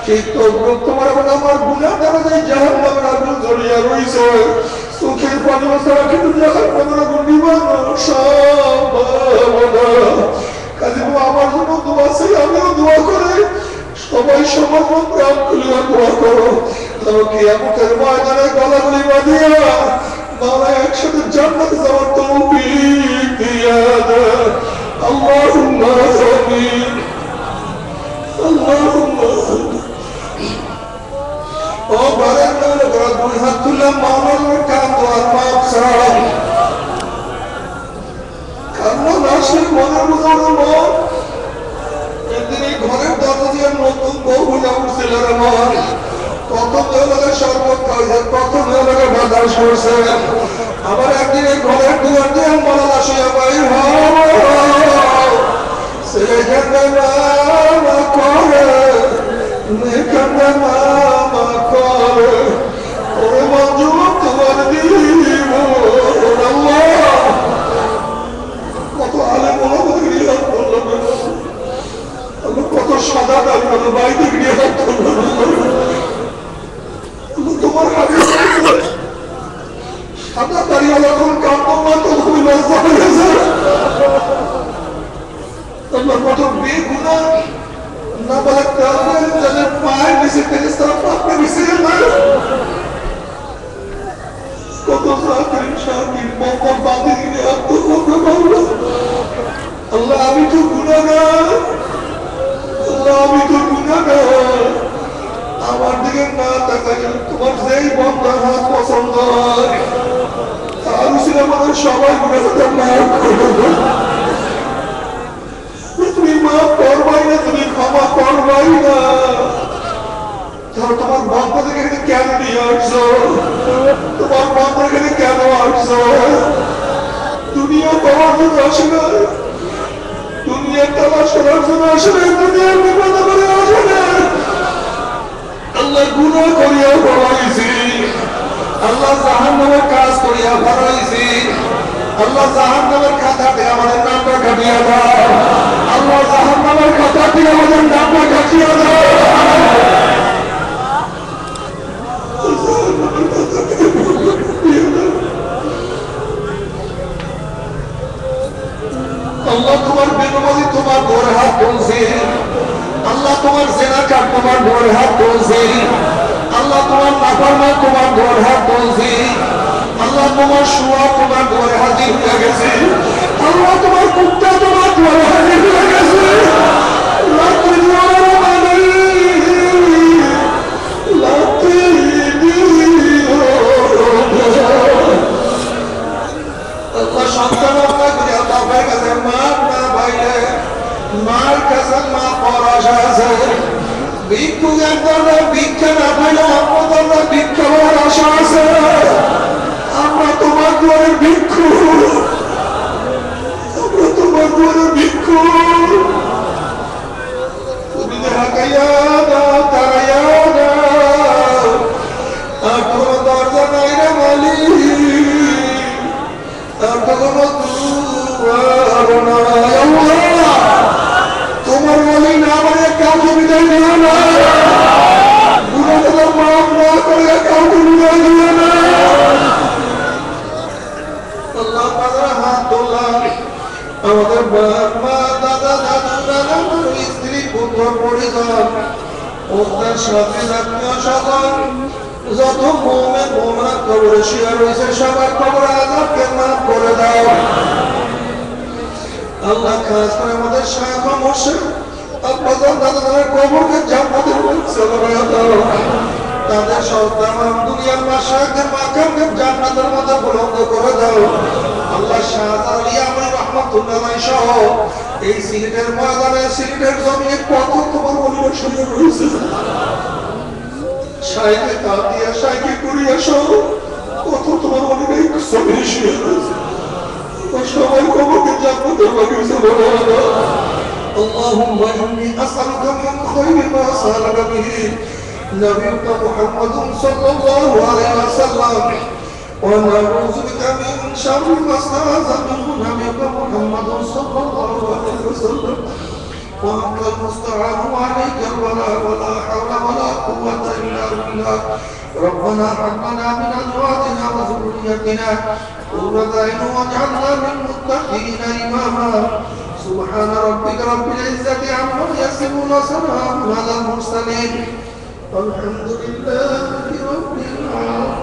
ঠিক তদ্রুপ তোমার এবং আমার গুনাহ দ্বারা যে জাহান্নামের আগুন জ্বলিয়া রইছে, চোখের পানি ছাড়া কিন্তু জাহান্নামের আগুন নিভানো সম্ভব না। কাজে আমার জন্য দোয়া চাই, আমিও দোয়া করি, সবাই সমর্পণ প্রাণ খুলিয়া দোয়া করো, যেন কিয়ামতের ময়দানে গলাগলি বাঁধিয়া মাওলা একসাথে জান্নাতে যাওয়ার তৌফিক দিয়া দেন। আল্লাহুম্মা আমিন, আল্লাহুম্মা আমিন। ও বারের নামে বড় দুই হাত তুললাম মাওলার কাম দোয়ার পাক সালাম কান্না নাসি মনের মতো মন একদিন এই ঘরের দরজা দিয়ে নতুন বউ হইয়া উঠছিল রে মন। কত মেয়েদের শরবত খাইছে, কত মেয়েদের বাতাস করছে। আবার একদিন এই ঘরের দুয়ার দিয়ে মরা আসিয়া বাইর সেখানে মামা করে, এখানে মামা করে, ওরে মঞ্জু তোমার দিব কত আলে মনে গিয়ে করলো, কত সাদা দাঁড়িয়ে বাড়িতে গিয়ে তোমার হাতে সাদা দাঁড়িয়ে যখন কাপড় তো খুবই লজ্জা হয়ে গেছে। তোমার কত বেগুনা না বলে যাদের পায়ের নিচে ফেরেশতারা পাপকে মিশিয়ে মারে। কত জাকির শাকির মোহাম্মদ বাদিনে আত্মকথা বলল, আল্লাহ আমি তো গুনাহগার, আল্লাহ আমি তো গুনাহগার, আমার দিকে না তাকাইয়া তোমার যেই বান্দার হাত পছন্দ হয় তার উসিলে আমাদের সবাই গুনাহগার মাফ করে দাও। তুমি মাফ করবাই না, তুমি ক্ষমা করবাই না, তাহলে তোমার বান্দাকে এখানে কেন নিয়ে আসছো? তোমার বান্দা এখানে কেন আসছো? দুনিয়া পাওয়ার জন্য আসে না, দুনিয়ার তালাশ করার জন্য আসে না, দুনিয়ার বিপদ করে আসে না। আল্লাহ গুনাহ করিয়া ফলাইছি, আল্লাহ জাহান্নামের কাজ করিয়া ফলাইছি, আল্লাহ জাহান্নামের খাতা থেকে আমাদের নামটা কাটিয়ে দাও, আল্লাহ জাহান্নামের খাতা থেকে আমাদের নামটা কাটিয়ে দাও। আল্লাহ তোমার বেনমাজি তোমার ঘরে হাত তুলছে, আল্লাহ তোমার জেনাকার তোমার ঘরে হাত তুলছে, আল্লাহ তোমার নাফরমান তোমার ঘরে হাত তুলছে, আল্লাহ তোমার শুয়া তোমার ঘরে হাজির হয়ে গেছে, আল্লাহ তোমার কুত্তা তোমার ঘরে হাজির হয়ে গেছে। রাত্রি জোয়ারের পানি, রাত্রি আল্লাহ সন্তান আল্লাহ করিয়া বাবার কাছে মার না বাইরে, মার কাছে মা পরাশা আছে, ভিক্ষু একদম ভিক্ষা না পাইলে অন্য ভিক্ষা হওয়ার আশা আছে। আমরা তোমার দুয়ারে ভিক্ষু, আমরা তোমার দুয়ারে ভিক্ষু, তুমি হাকাইয়া দাও, তারাইয়া দাও, আর কোনো দরজা নাই রে মালিক, আর তো কোনো দুয়ার নাই। আল্লাহ তোমার বলি না মানে কাউকে বিদায় দিও না, গুনাহগার মাফ না করে কাউকে বিদায় দিও না। আল্লাহ পাকের হাত তোলা আমাদের বাপ মা দাদা দাদু নানা স্ত্রী পুত্র পরিজন ওদের সাথে আত্মীয় স্বজন যত মুমিন মুমিনাত কবরে শুয়ে রয়েছে সবার কবরে আযাবকে মাফ করে দাও। আল্লাহ খাস করে আমাদের শায়খ মুর্শিদ আব্বাজান দাদাদের কবরকে জান্নাতের মধ্যে বানায়া দাও, তাদের সন্তান দুনিয়ার মাশায়েখদের মাকামকে জান্নাতের মধ্যে বুলন্দ করে দাও। আল্লাহ শাহজালাল আলী আমরি রাহমাতুল্লাহ আলাইহি সহ এই সিলেটের ময়দানে সিলেটের জমিনে কত তোমার ওলিরা শুয়ে রয়েছে, শাইখে কাদিয়া শাইখে কুরিয়া সহ কত তোমার ওলিরা এই জমিনে শুয়ে রয়েছে, সবাই কবরকে জান্নাতের বাগিচা বানায়া দাও। اللهم إني أسألك من خير ما سألك به نبيك محمد صلى الله عليه وسلم، ونعوذ بك من شر ما استعاذ منه نبيك محمد صلى الله عليه وسلم، وأنت المستعان عليك ولا حول ولا قوة إلا بالله. ربنا هب لنا من أزواجنا وذريتنا قرة أعين واجعلنا للمتقين إماما. سبحان ربك رب العزة عما يصفون وسلام على المرسلين والحمد لله رب العالمين.